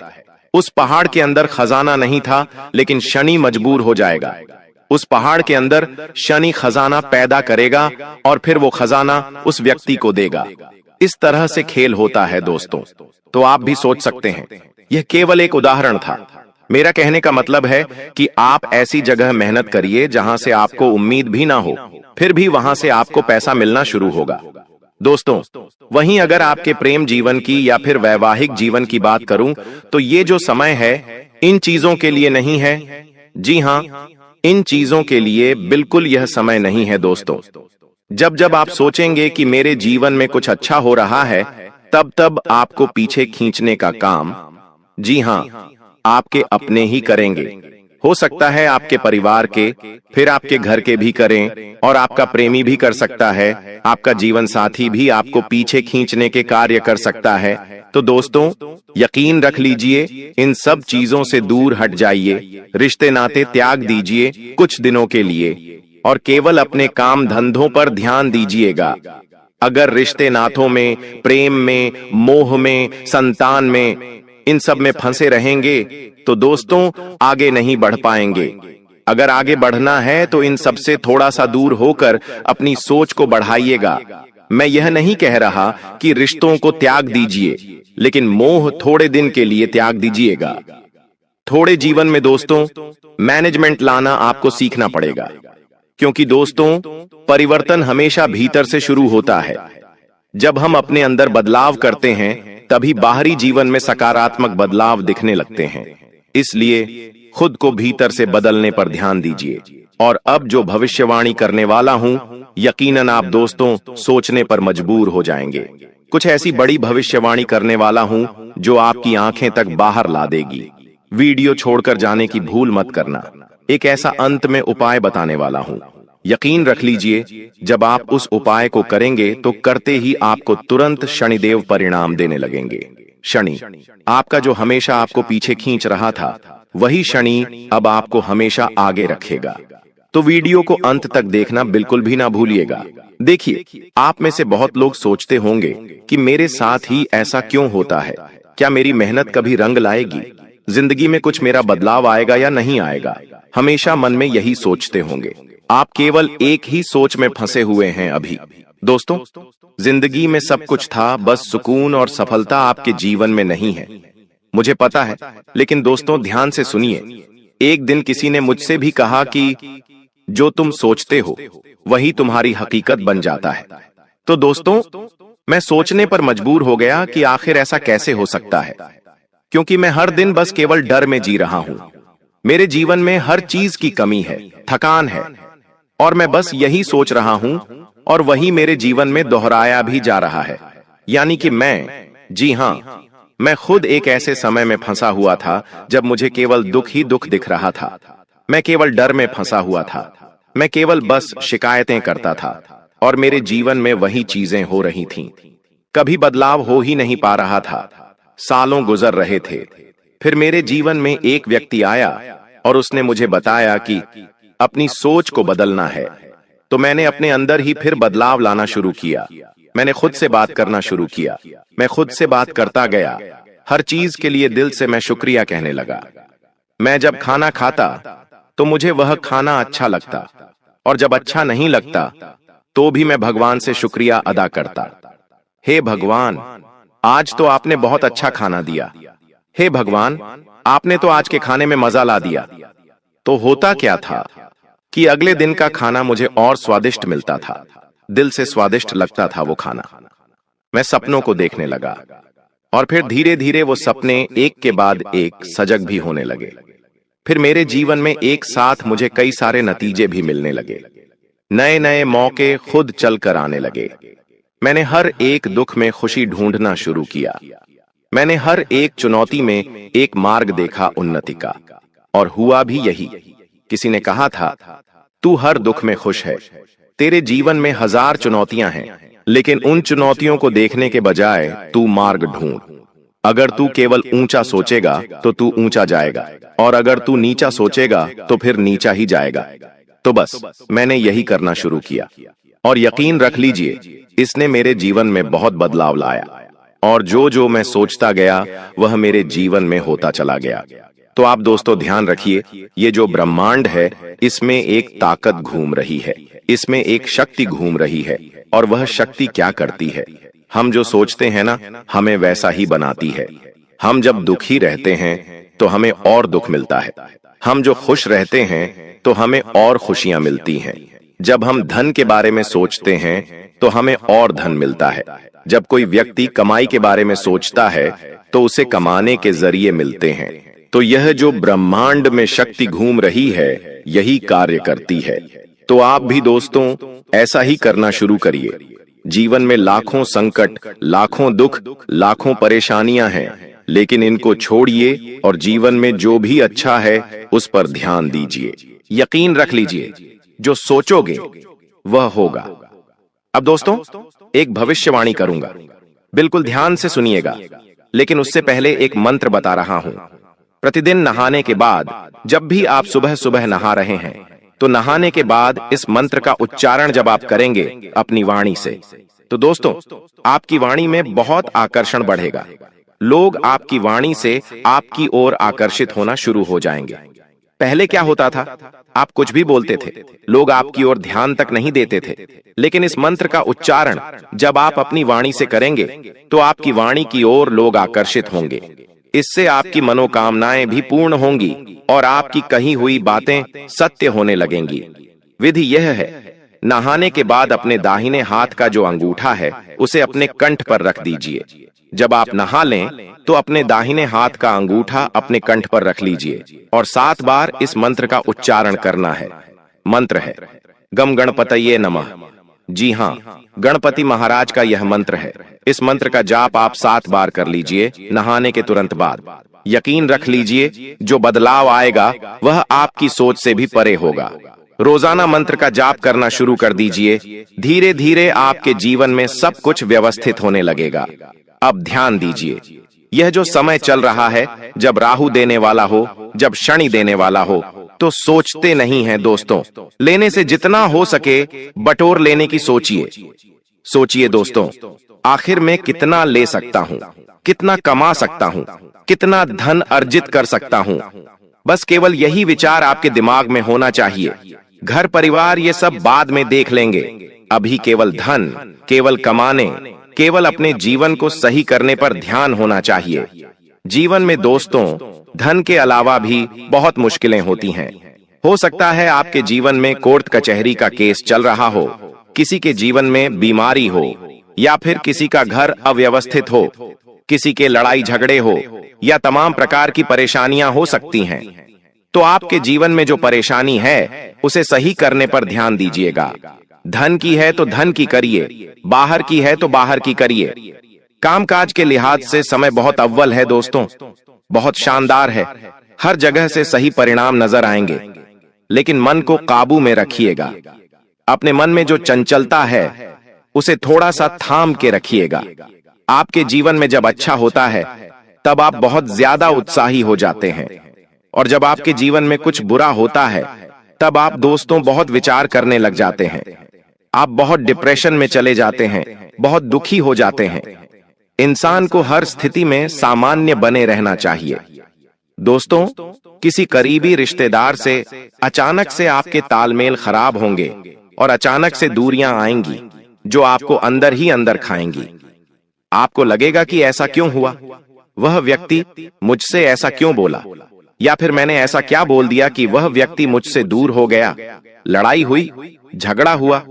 उस पहाड़ के अंदर खजाना नहीं था, लेकिन शनि मजबूर हो जाएगा। उस पहाड़ के अंदर शनि खजाना पैदा करेगा और फिर वो खजाना उस व्यक्ति को देगा। इस तरह से खेल होता है दोस्तों। तो आप भी सोच सकते हैं, यह केवल एक उदाहरण था। मेरा कहने का मतलब है कि आप ऐसी जगह मेहनत करिए जहां से आपको उम्मीद भी ना हो, फिर भी वहां से आपको पैसा मिलना शुरू होगा। दोस्तों, वहीं अगर आपके प्रेम जीवन की या फिर वैवाहिक जीवन की बात करूं, तो ये जो समय है इन चीजों के लिए नहीं है। जी हां, इन चीजों के लिए बिल्कुल यह समय नहीं है दोस्तों। जब जब आप सोचेंगे कि मेरे जीवन में कुछ अच्छा हो रहा है, तब तब आपको पीछे खींचने का काम, जी हां, आपके अपने ही करेंगे। हो सकता है आपके परिवार के, फिर आपके घर के भी करें, और आपका प्रेमी भी कर सकता है, आपका जीवन साथी भी आपको पीछे खींचने के कार्य कर सकता है। तो दोस्तों, यकीन रख लीजिए, इन सब चीजों से दूर हट जाइए, रिश्ते नाते त्याग दीजिए कुछ दिनों के लिए और केवल अपने काम धंधों पर ध्यान दीजिएगा। अगर रिश्ते नातों में, प्रेम में, मोह में, संतान में, इन सब में फंसे रहेंगे तो दोस्तों आगे नहीं बढ़ पाएंगे। अगर आगे बढ़ना है तो इन सब से थोड़ा सा दूर होकर अपनी सोच को बढ़ाइएगा। मैं यह नहीं कह रहा कि रिश्तों को त्याग दीजिए, लेकिन मोह थोड़े दिन के लिए त्याग दीजिएगा। थोड़े जीवन में दोस्तों मैनेजमेंट लाना आपको सीखना पड़ेगा, क्योंकि दोस्तों परिवर्तन हमेशा भीतर से शुरू होता है। जब हम अपने अंदर बदलाव करते हैं तभी बाहरी जीवन में सकारात्मक बदलाव दिखने लगते हैं। इसलिए खुद को भीतर से बदलने पर ध्यान दीजिए। और अब जो भविष्यवाणी करने वाला हूं, यकीनन आप दोस्तों सोचने पर मजबूर हो जाएंगे। कुछ ऐसी बड़ी भविष्यवाणी करने वाला हूं जो आपकी आंखें तक बाहर ला देगी। वीडियो छोड़कर जाने की भूल मत करना। एक ऐसा अंत में उपाय बताने वाला हूं। यकीन रख लीजिए, जब आप उस उपाय को करेंगे तो करते ही आपको तुरंत शनिदेव परिणाम देने लगेंगे। शनि, आपका जो हमेशा आपको पीछे खींच रहा था, वही शनि अब आपको हमेशा आगे रखेगा। तो वीडियो को अंत तक देखना बिल्कुल भी ना भूलिएगा। देखिए, आप में से बहुत लोग सोचते होंगे कि मेरे साथ ही ऐसा क्यों होता है? क्या मेरी मेहनत कभी रंग लाएगी? जिंदगी में कुछ मेरा बदलाव आएगा या नहीं आएगा? हमेशा मन में यही सोचते होंगे। आप केवल एक ही सोच में फंसे हुए हैं अभी। दोस्तों, जिंदगी में सब कुछ था, बस सुकून और सफलता आपके जीवन में नहीं है। मुझे पता है, लेकिन दोस्तों ध्यान से सुनिए। एक दिन किसी ने मुझसे भी कहा कि जो तुम सोचते हो वही तुम्हारी हकीकत बन जाता है। तो दोस्तों, मैं सोचने पर मजबूर हो गया कि आखिर ऐसा कैसे हो सकता है, क्योंकि मैं हर दिन बस केवल डर में जी रहा हूं। मेरे जीवन में हर चीज की कमी है, थकान है, और मैं बस यही सोच रहा हूं और वही मेरे जीवन में दोहराया भी जा रहा है। यानी कि जी हां, मैं खुद एक ऐसे समय में फंसा हुआ था जब मुझे केवल दुख ही दुख दिख रहा था। मैं केवल डर में फंसा हुआ था। मैं केवल बस शिकायतें करता था और मेरे जीवन में वही चीजें हो रही थीं। कभी बदलाव हो ही नहीं पा रहा था। सालों गुजर रहे थे। फिर मेरे जीवन में एक व्यक्ति आया और उसने मुझे बताया कि अपनी सोच को बदलना है। तो मैंने अपने अंदर ही फिर बदलाव लाना शुरू किया। मैंने खुद से बात करना शुरू किया। मैं खुद से बात करता गया। हर चीज के लिए दिल से मैं शुक्रिया कहने लगा। मैं जब खाना खाता तो मुझे वह खाना अच्छा लगता, और जब अच्छा नहीं लगता तो भी मैं भगवान से शुक्रिया अदा करता। हे भगवान, आज तो आपने बहुत अच्छा खाना दिया। हे भगवान, आपने तो आज के खाने में मजा ला दिया। तो होता क्या था कि अगले दिन का खाना मुझे और स्वादिष्ट मिलता था। दिल से स्वादिष्ट लगता था वो खाना। मैं सपनों को देखने लगा और फिर धीरे धीरे वो सपने एक के बाद एक सजग भी होने लगे। फिर मेरे जीवन में एक साथ मुझे कई सारे नतीजे भी मिलने लगे। नए नए मौके खुद चलकर आने लगे। मैंने हर एक दुख में खुशी ढूंढना शुरू किया। मैंने हर एक चुनौती में एक मार्ग देखा उन्नति का, और हुआ भी यही। किसी ने कहा था, तू हर दुख में खुश है, तेरे जीवन में हजार चुनौतियां हैं, लेकिन उन चुनौतियों को देखने के बजाय तू मार्ग ढूंढ। अगर तू केवल ऊंचा सोचेगा तो तू ऊंचा जाएगा, और अगर तू नीचा सोचेगा तो फिर नीचा ही जाएगा। तो बस मैंने यही करना शुरू किया, और यकीन रख लीजिए इसने मेरे जीवन में बहुत बदलाव लाया, और जो जो मैं सोचता गया वह मेरे जीवन में होता चला गया। तो आप दोस्तों ध्यान रखिए, ये जो ब्रह्मांड है इसमें एक ताकत घूम रही है, इसमें एक शक्ति घूम रही है, और वह शक्ति क्या करती है, हम जो सोचते हैं ना, हमें वैसा ही बनाती है। हम जब दुखी रहते हैं तो हमें और दुख मिलता है, हम जो खुश रहते हैं तो हमें और खुशियां मिलती हैं। जब हम धन के बारे में सोचते हैं तो हमें और धन मिलता है। जब कोई व्यक्ति कमाई के बारे में सोचता है तो उसे कमाने के जरिए मिलते हैं। तो यह जो ब्रह्मांड में शक्ति घूम रही है यही कार्य करती है। तो आप भी दोस्तों ऐसा ही करना शुरू करिए। जीवन में लाखों संकट, लाखों दुख, लाखों परेशानियां हैं, लेकिन इनको छोड़िए और जीवन में जो भी अच्छा है उस पर ध्यान दीजिए। यकीन रख लीजिए, जो सोचोगे वह होगा। अब दोस्तों एक भविष्यवाणी करूंगा, बिल्कुल ध्यान से सुनिएगा, लेकिन उससे पहले एक मंत्र बता रहा हूं। प्रतिदिन नहाने के बाद, जब भी आप सुबह सुबह नहा रहे हैं, तो नहाने के बाद इस मंत्र का उच्चारण जब आप करेंगे अपनी वाणी से, तो दोस्तों आपकी वाणी में बहुत आकर्षण बढ़ेगा। लोग आपकी वाणी से आपकी ओर आकर्षित होना शुरू हो जाएंगे। पहले क्या होता था, आप कुछ भी बोलते थे, लोग आपकी ओर ध्यान तक नहीं देते थे, लेकिन इस मंत्र का उच्चारण जब आप अपनी वाणी से करेंगे तो आपकी वाणी की ओर लोग आकर्षित होंगे। इससे आपकी मनोकामनाएं भी पूर्ण होंगी और आपकी कही हुई बातें सत्य होने लगेंगी। विधि यह है, नहाने के बाद अपने दाहिने हाथ का जो अंगूठा है उसे अपने कंठ पर रख दीजिए। जब आप नहा लें तो अपने दाहिने हाथ का अंगूठा अपने कंठ पर रख लीजिए और 7 बार इस मंत्र का उच्चारण करना है। मंत्र है गम गणपतये नमः। जी हाँ, गणपति महाराज का यह मंत्र है। इस मंत्र का जाप आप 7 बार कर लीजिए नहाने के तुरंत बाद। यकीन रख लीजिए जो बदलाव आएगा वह आपकी सोच से भी परे होगा। रोजाना मंत्र का जाप करना शुरू कर दीजिए। धीरे धीरे आपके जीवन में सब कुछ व्यवस्थित होने लगेगा। अब ध्यान दीजिए, यह जो समय चल रहा है, जब राहु देने वाला हो, जब शनि देने वाला हो, तो सोचते नहीं हैं दोस्तों। लेने से जितना हो सके बटोर लेने की सोचिए। सोचिए दोस्तों, आखिर में कितना ले सकता हूं, कितना कमा सकता हूं, कितना धन अर्जित कर सकता हूं। बस केवल यही विचार आपके दिमाग में होना चाहिए। घर परिवार ये सब बाद में देख लेंगे। अभी केवल धन, केवल कमाने, केवल अपने जीवन को सही करने पर ध्यान होना चाहिए। जीवन में दोस्तों धन के अलावा भी बहुत मुश्किलें होती हैं। हो सकता है आपके जीवन में कोर्ट कचहरी का केस चल रहा हो, किसी के जीवन में बीमारी हो, या फिर किसी का घर अव्यवस्थित हो, किसी के लड़ाई झगड़े हो, या तमाम प्रकार की परेशानियां हो सकती हैं। तो आपके जीवन में जो परेशानी है उसे सही करने पर ध्यान दीजिएगा। धन की है तो धन की करिए, बाहर की है तो बाहर की करिए। कामकाज के लिहाज से समय बहुत अव्वल है दोस्तों, बहुत शानदार है। हर जगह से सही परिणाम नजर आएंगे, लेकिन मन को काबू में रखिएगा। अपने मन में जो चंचलता है उसे थोड़ा सा थाम के रखिएगा। आपके जीवन में जब अच्छा होता है तब आप बहुत ज्यादा उत्साही हो जाते हैं, और जब आपके जीवन में कुछ बुरा होता है तब आप दोस्तों बहुत विचार करने लग जाते हैं। आप बहुत डिप्रेशन में चले जाते हैं, बहुत दुखी हो जाते हैं। इंसान को हर स्थिति में सामान्य बने रहना चाहिए। दोस्तों किसी करीबी रिश्तेदार से अचानक से आपके तालमेल खराब होंगे और अचानक से दूरियां आएंगी जो आपको अंदर ही अंदर खाएंगी। आपको लगेगा कि ऐसा क्यों हुआ, वह व्यक्ति मुझसे ऐसा क्यों बोला, या फिर मैंने ऐसा क्या बोल दिया कि वह व्यक्ति मुझसे दूर हो गया। लड़ाई हुई, झगड़ा हुआ,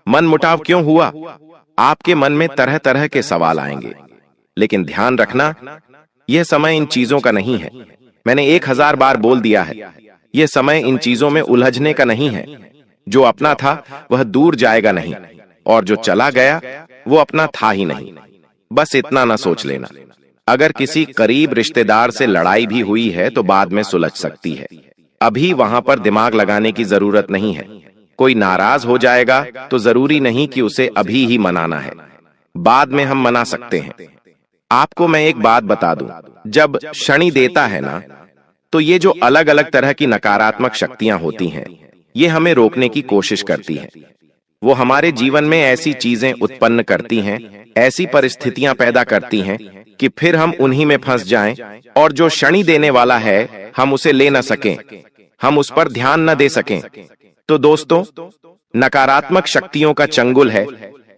मनमुटाव क्यों हुआ। आपके मन में तरह तरह के सवाल आएंगे, लेकिन ध्यान रखना यह समय इन चीजों का नहीं है। मैंने 1000 बार बोल दिया है, यह समय इन चीजों में उलझने का नहीं है। जो अपना था वह दूर जाएगा नहीं, और जो चला गया वो अपना था ही नहीं। बस इतना ना सोच लेना। अगर किसी करीब रिश्तेदार से लड़ाई भी हुई है तो बाद में सुलझ सकती है। अभी वहां पर दिमाग लगाने की जरूरत नहीं है। कोई नाराज हो जाएगा तो जरूरी नहीं कि उसे अभी ही मनाना है, बाद में हम मना सकते हैं। आपको मैं एक बात बता दूं, जब शनि देता है ना, तो ये जो अलग अलग तरह की नकारात्मक शक्तियां होती हैं, ये हमें रोकने की कोशिश करती हैं। वो हमारे जीवन में ऐसी चीजें उत्पन्न करती हैं, ऐसी परिस्थितियां पैदा करती हैं कि फिर हम उन्हीं में फंस जाएं, और जो शनि देने वाला है हम उसे ले न सकें, हम उस पर ध्यान न दे सकें। तो दोस्तों, नकारात्मक शक्तियों का चंगुल है,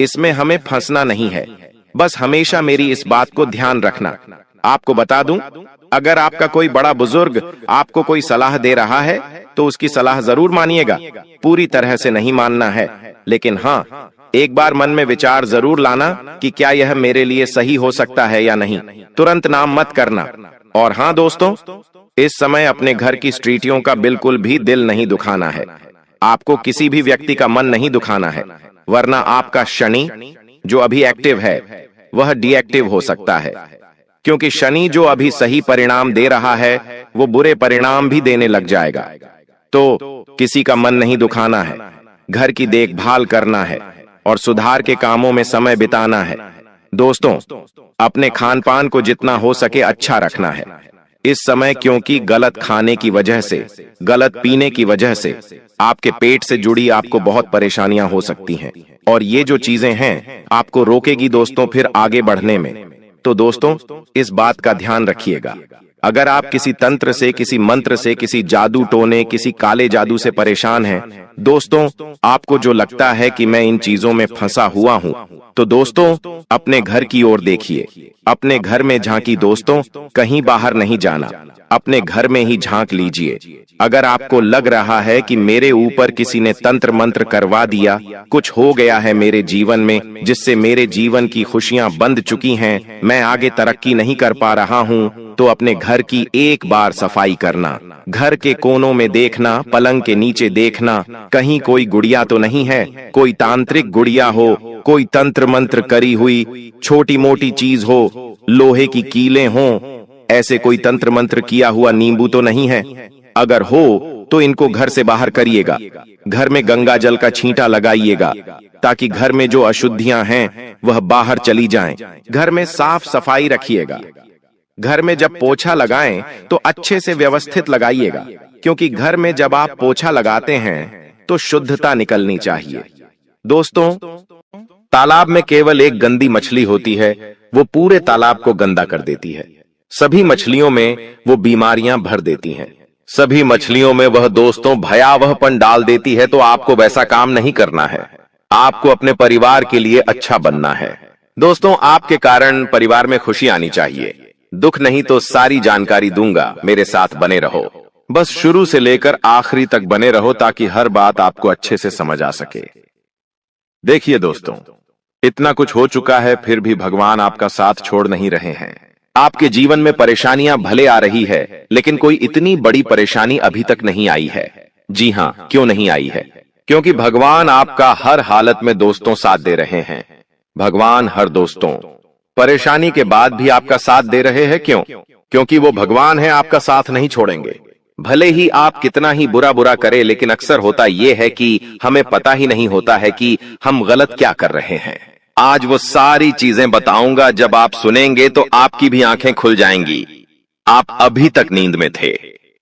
इसमें हमें फंसना नहीं है। बस हमेशा मेरी इस बात को ध्यान रखना। आपको बता दूं, अगर आपका कोई बड़ा बुजुर्ग आपको कोई सलाह दे रहा है तो उसकी सलाह जरूर मानिएगा। पूरी तरह से नहीं मानना है, लेकिन हाँ, एक बार मन में विचार जरूर लाना कि क्या यह मेरे लिए सही हो सकता है या नहीं। तुरंत नाम मत करना। और हाँ दोस्तों, इस समय अपने घर की स्त्रीटियों का बिल्कुल भी दिल नहीं दुखाना है। आपको किसी भी व्यक्ति का मन नहीं दुखाना है, वरना आपका शनि जो अभी एक्टिव है वह डीएक्टिव हो सकता है। क्योंकि शनि जो अभी सही परिणाम दे रहा है वो बुरे परिणाम भी देने लग जाएगा। तो किसी का मन नहीं दुखाना है, घर की देखभाल करना है और सुधार के कामों में समय बिताना है। दोस्तों, अपने खान पान को जितना हो सके अच्छा रखना है इस समय, क्योंकि गलत खाने की वजह से, गलत पीने की वजह से आपके पेट से जुड़ी आपको बहुत परेशानियां हो सकती हैं, और ये जो चीजें हैं आपको रोकेगी दोस्तों फिर आगे बढ़ने में। तो दोस्तों, इस बात का ध्यान रखिएगा। अगर आप किसी तंत्र से, किसी मंत्र से, किसी जादू टोने, किसी काले जादू से परेशान हैं, दोस्तों, आपको जो लगता है कि मैं इन चीजों में फंसा हुआ हूं, तो दोस्तों अपने घर की ओर देखिए, अपने घर में झांकी दोस्तों, कहीं बाहर नहीं जाना, अपने घर में ही झांक लीजिए। अगर आपको लग रहा है कि मेरे ऊपर किसी ने तंत्र मंत्र करवा दिया, कुछ हो गया है मेरे जीवन में जिससे मेरे जीवन की खुशियां बंद चुकी हैं, मैं आगे तरक्की नहीं कर पा रहा हूं, तो अपने घर की एक बार सफाई करना। घर के कोनों में देखना, पलंग के नीचे देखना, कहीं कोई गुड़िया तो नहीं है, कोई तांत्रिक गुड़िया हो, कोई तंत्र मंत्र करी हुई छोटी मोटी चीज हो, लोहे की कीलें हों, ऐसे कोई तंत्र मंत्र किया हुआ नींबू तो नहीं है। अगर हो तो इनको घर से बाहर करिएगा। घर में गंगा जल का छींटा लगाइएगा ताकि घर में जो अशुद्धियां हैं वह बाहर चली जाएं। घर में साफ सफाई रखिएगा। घर में जब पोछा लगाएं तो अच्छे से व्यवस्थित लगाइएगा, क्योंकि घर में जब आप पोछा लगाते हैं तो शुद्धता निकलनी चाहिए। दोस्तों, तालाब में केवल एक गंदी मछली होती है, वो पूरे तालाब को गंदा कर देती है। सभी मछलियों में वो बीमारियां भर देती हैं। सभी मछलियों में वह दोस्तों भयावहपन डाल देती है। तो आपको वैसा काम नहीं करना है। आपको अपने परिवार के लिए अच्छा बनना है। दोस्तों, आपके कारण परिवार में खुशी आनी चाहिए। दुख नहीं तो सारी जानकारी दूंगा, मेरे साथ बने रहो। बस शुरू से लेकर आखिरी तक बने रहो ताकि हर बात आपको अच्छे से समझ आ सके। देखिए दोस्तों, इतना कुछ हो चुका है फिर भी भगवान आपका साथ छोड़ नहीं रहे हैं। आपके जीवन में परेशानियां भले आ रही है, लेकिन कोई इतनी बड़ी परेशानी अभी तक नहीं आई है। जी हाँ, क्यों नहीं आई है? क्योंकि भगवान आपका हर हालत में दोस्तों साथ दे रहे हैं। भगवान हर दोस्तों परेशानी के बाद भी आपका साथ दे रहे हैं। क्यों? क्योंकि वो भगवान है, आपका साथ नहीं छोड़ेंगे। भले ही आप कितना ही बुरा बुरा करें, लेकिन अक्सर होता यह है कि हमें पता ही नहीं होता है कि हम गलत क्या कर रहे हैं। आज वो सारी चीजें बताऊंगा, जब आप सुनेंगे तो आपकी भी आंखें खुल जाएंगी। आप अभी तक नींद में थे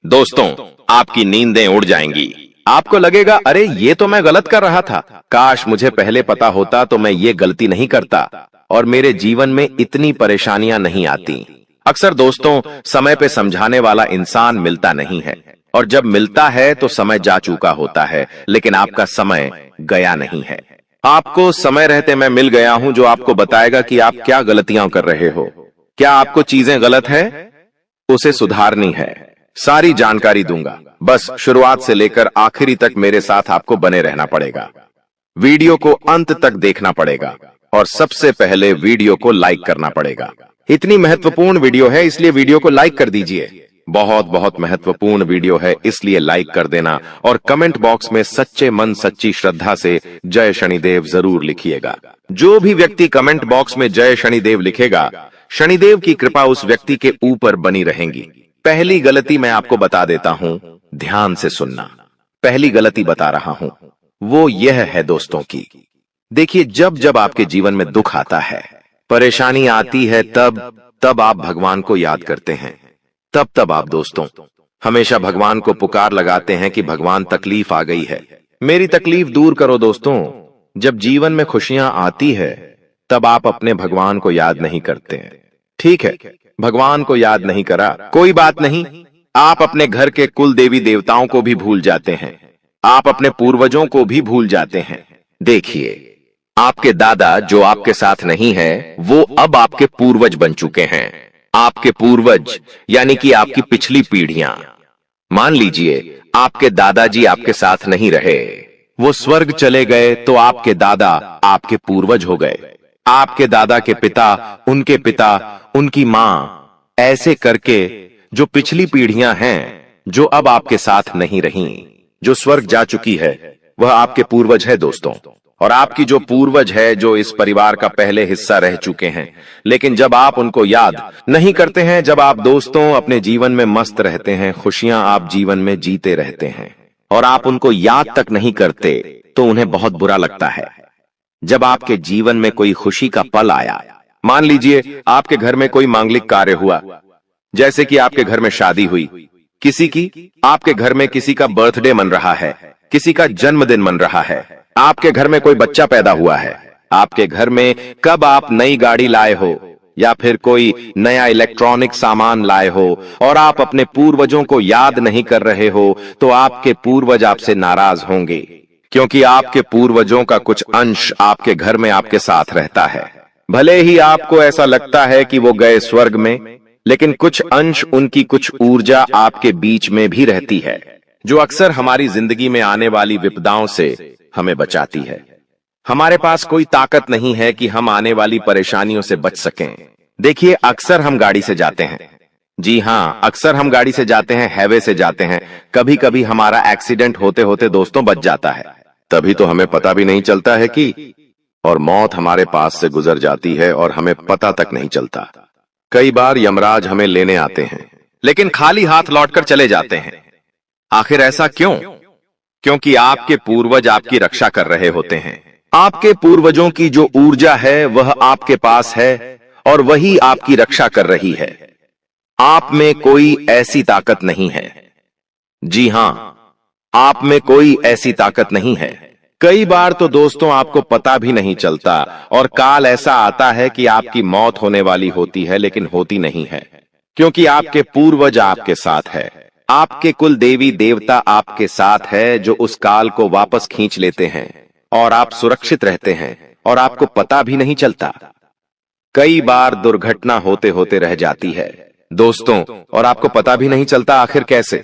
दोस्तों, आपकी नींदें उड़ जाएंगी। आपको लगेगा, अरे ये तो मैं गलत कर रहा था, काश मुझे पहले पता होता तो मैं ये गलती नहीं करता और मेरे जीवन में इतनी परेशानियां नहीं आती। अक्सर दोस्तों, समय पे समझाने वाला इंसान मिलता नहीं है, और जब मिलता है तो समय जा चुका होता है, लेकिन आपका समय गया नहीं है। आपको समय रहते मैं मिल गया हूं, जो आपको बताएगा कि आप क्या गलतियां कर रहे हो, क्या आपको चीजें गलत है, उसे सुधारनी है। सारी जानकारी दूंगा। बस शुरुआत से लेकर आखिरी तक मेरे साथ आपको बने रहना पड़ेगा। वीडियो को अंत तक देखना पड़ेगा, और सबसे पहले वीडियो को लाइक करना पड़ेगा। इतनी महत्वपूर्ण वीडियो है, इसलिए वीडियो को लाइक कर दीजिए। बहुत बहुत महत्वपूर्ण वीडियो है, इसलिए लाइक कर देना और कमेंट बॉक्स में सच्चे मन सच्ची श्रद्धा से जय शनिदेव जरूर लिखिएगा। जो भी व्यक्ति कमेंट बॉक्स में जय शनिदेव लिखेगा, शनिदेव की कृपा उस व्यक्ति के ऊपर बनी रहेगी। पहली गलती मैं आपको बता देता हूं, ध्यान से सुनना। पहली गलती बता रहा हूं, वो यह है दोस्तों की, देखिए जब जब आपके जीवन में दुख आता है, परेशानी आती है, तब आप भगवान को याद करते हैं। तब आप दोस्तों हमेशा भगवान को पुकार लगाते हैं कि भगवान तकलीफ आ गई है, मेरी तकलीफ दूर करो। दोस्तों जब जीवन में खुशियां आती है, तब आप अपने भगवान को याद नहीं करते हैं। ठीक है, भगवान को याद नहीं करा, कोई बात नहीं, आप अपने घर के कुल देवी देवताओं को भी भूल जाते हैं, आप अपने पूर्वजों को भी भूल जाते हैं। देखिए आपके दादा जो आपके साथ नहीं है, वो अब आपके पूर्वज बन चुके हैं। आपके पूर्वज यानी कि आपकी पिछली पीढ़ियां। मान लीजिए आपके दादाजी आपके साथ नहीं रहे, वो स्वर्ग चले गए, तो आपके दादा आपके पूर्वज हो गए, आपके दादा के पिता, उनकी मां, ऐसे करके जो पिछली पीढ़ियां हैं, जो अब आपके साथ नहीं रही, जो स्वर्ग जा चुकी है, वह आपके पूर्वज है दोस्तों। और आपकी जो पूर्वज है, जो इस परिवार का पहले हिस्सा रह चुके हैं, लेकिन जब आप उनको याद नहीं करते हैं, जब आप दोस्तों अपने जीवन में मस्त रहते हैं, खुशियां आप जीवन में जीते रहते हैं और आप उनको याद तक नहीं करते, तो उन्हें बहुत बुरा लगता है। जब आपके जीवन में कोई खुशी का पल आया, मान लीजिए आपके घर में कोई मांगलिक कार्य हुआ, जैसे कि आपके घर में शादी हुई किसी की, आपके घर में किसी का बर्थडे मन रहा है, किसी का जन्मदिन मन रहा है, आपके घर में कोई बच्चा पैदा हुआ है, आपके घर में कब आप नई गाड़ी लाए हो या फिर कोई नया इलेक्ट्रॉनिक सामान लाए हो और आप अपने पूर्वजों को याद नहीं कर रहे हो, तो आपके पूर्वज आपसे नाराज होंगे, क्योंकि आपके पूर्वजों का कुछ अंश आपके घर में आपके साथ रहता है। भले ही आपको ऐसा लगता है कि वो गए स्वर्ग में, लेकिन कुछ अंश, उनकी कुछ ऊर्जा आपके बीच में भी रहती है, जो अक्सर हमारी जिंदगी में आने वाली विपदाओं से हमें बचाती है। हमारे पास कोई ताकत नहीं है कि हम आने वाली परेशानियों से बच सकें। देखिए अक्सर हम गाड़ी से जाते हैं, जी हां, अक्सर हम गाड़ी से जाते हैं, हाईवे से जाते हैं, कभी कभी हमारा एक्सीडेंट होते होते दोस्तों बच जाता है, तभी तो हमें पता भी नहीं चलता है कि, और मौत हमारे पास से गुजर जाती है और हमें पता तक नहीं चलता। कई बार यमराज हमें लेने आते हैं, लेकिन खाली हाथ लौटकर चले जाते हैं। आखिर ऐसा क्यों? क्योंकि आपके पूर्वज आपकी रक्षा कर रहे होते हैं। आपके पूर्वजों की जो ऊर्जा है वह आपके पास है और वही आपकी रक्षा कर रही है। आप में कोई ऐसी ताकत नहीं है, जी हां, आप में कोई ऐसी ताकत नहीं है। कई बार तो दोस्तों आपको पता भी नहीं चलता और काल ऐसा आता है कि आपकी मौत होने वाली होती है, लेकिन होती नहीं है, क्योंकि आपके पूर्वज आपके साथ है, आपके कुल देवी देवता आपके साथ है, जो उस काल को वापस खींच लेते हैं और आप सुरक्षित रहते हैं और आपको पता भी नहीं चलता। कई बार दुर्घटना होते होते रह जाती है दोस्तों, और आपको पता भी नहीं चलता आखिर कैसे,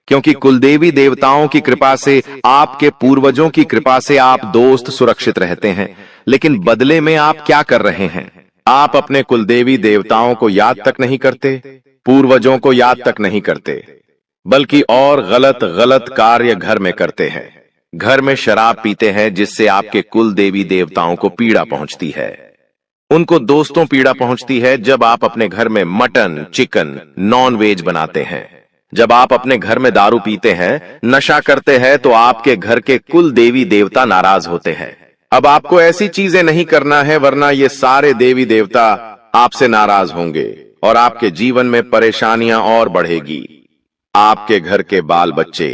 क्योंकि कुलदेवी देवताओं की कृपा से, आपके पूर्वजों की कृपा से आप दोस्त सुरक्षित रहते हैं। लेकिन बदले में आप क्या कर रहे हैं? आप अपने कुलदेवी देवताओं को याद तक नहीं करते, पूर्वजों को याद तक नहीं करते, बल्कि और गलत गलत कार्य घर में करते हैं। घर में शराब पीते हैं, जिससे आपके कुल देवी देवताओं को पीड़ा पहुंचती है, उनको दोस्तों पीड़ा पहुंचती है। जब आप अपने घर में मटन, चिकन, नॉन वेज बनाते हैं, जब आप अपने घर में दारू पीते हैं, नशा करते हैं, तो आपके घर के कुल देवी देवता नाराज होते हैं। अब आपको ऐसी चीजें नहीं करना है, वरना ये सारे देवी देवता आपसे नाराज होंगे और आपके जीवन में परेशानियां और बढ़ेगी। आपके घर के बाल बच्चे,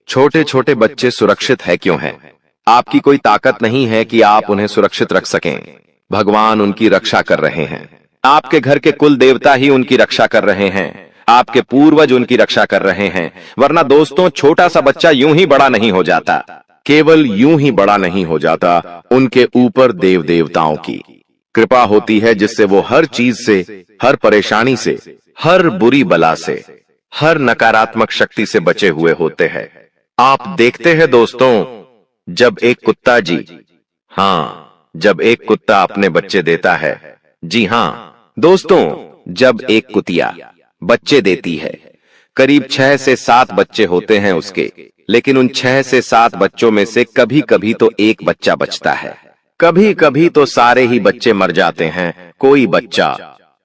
छोटे छोटे बच्चे सुरक्षित है क्यों हैं? आपकी कोई ताकत नहीं है कि आप उन्हें सुरक्षित रख सकें। भगवान उनकी रक्षा कर रहे हैं, आपके घर के कुल देवता ही उनकी रक्षा कर रहे हैं, आपके पूर्वज उनकी रक्षा कर रहे हैं। वरना दोस्तों छोटा सा बच्चा यूं ही बड़ा नहीं हो जाता, केवल यूं ही बड़ा नहीं हो जाता, उनके ऊपर देव देवताओं की कृपा होती है, जिससे वो हर चीज से, हर परेशानी से, हर बुरी बला से, हर नकारात्मक शक्ति से बचे हुए होते हैं। आप देखते हैं दोस्तों, जब एक कुत्ता जब एक कुत्ता अपने बच्चे देता है, जी हां दोस्तों, जब एक कुतिया बच्चे देती है, करीब 6 से 7 बच्चे होते हैं उसके, लेकिन उन 6 से 7 बच्चों में से कभी कभी तो एक बच्चा बचता है, कभी कभी तो सारे ही बच्चे मर जाते हैं। कोई बच्चा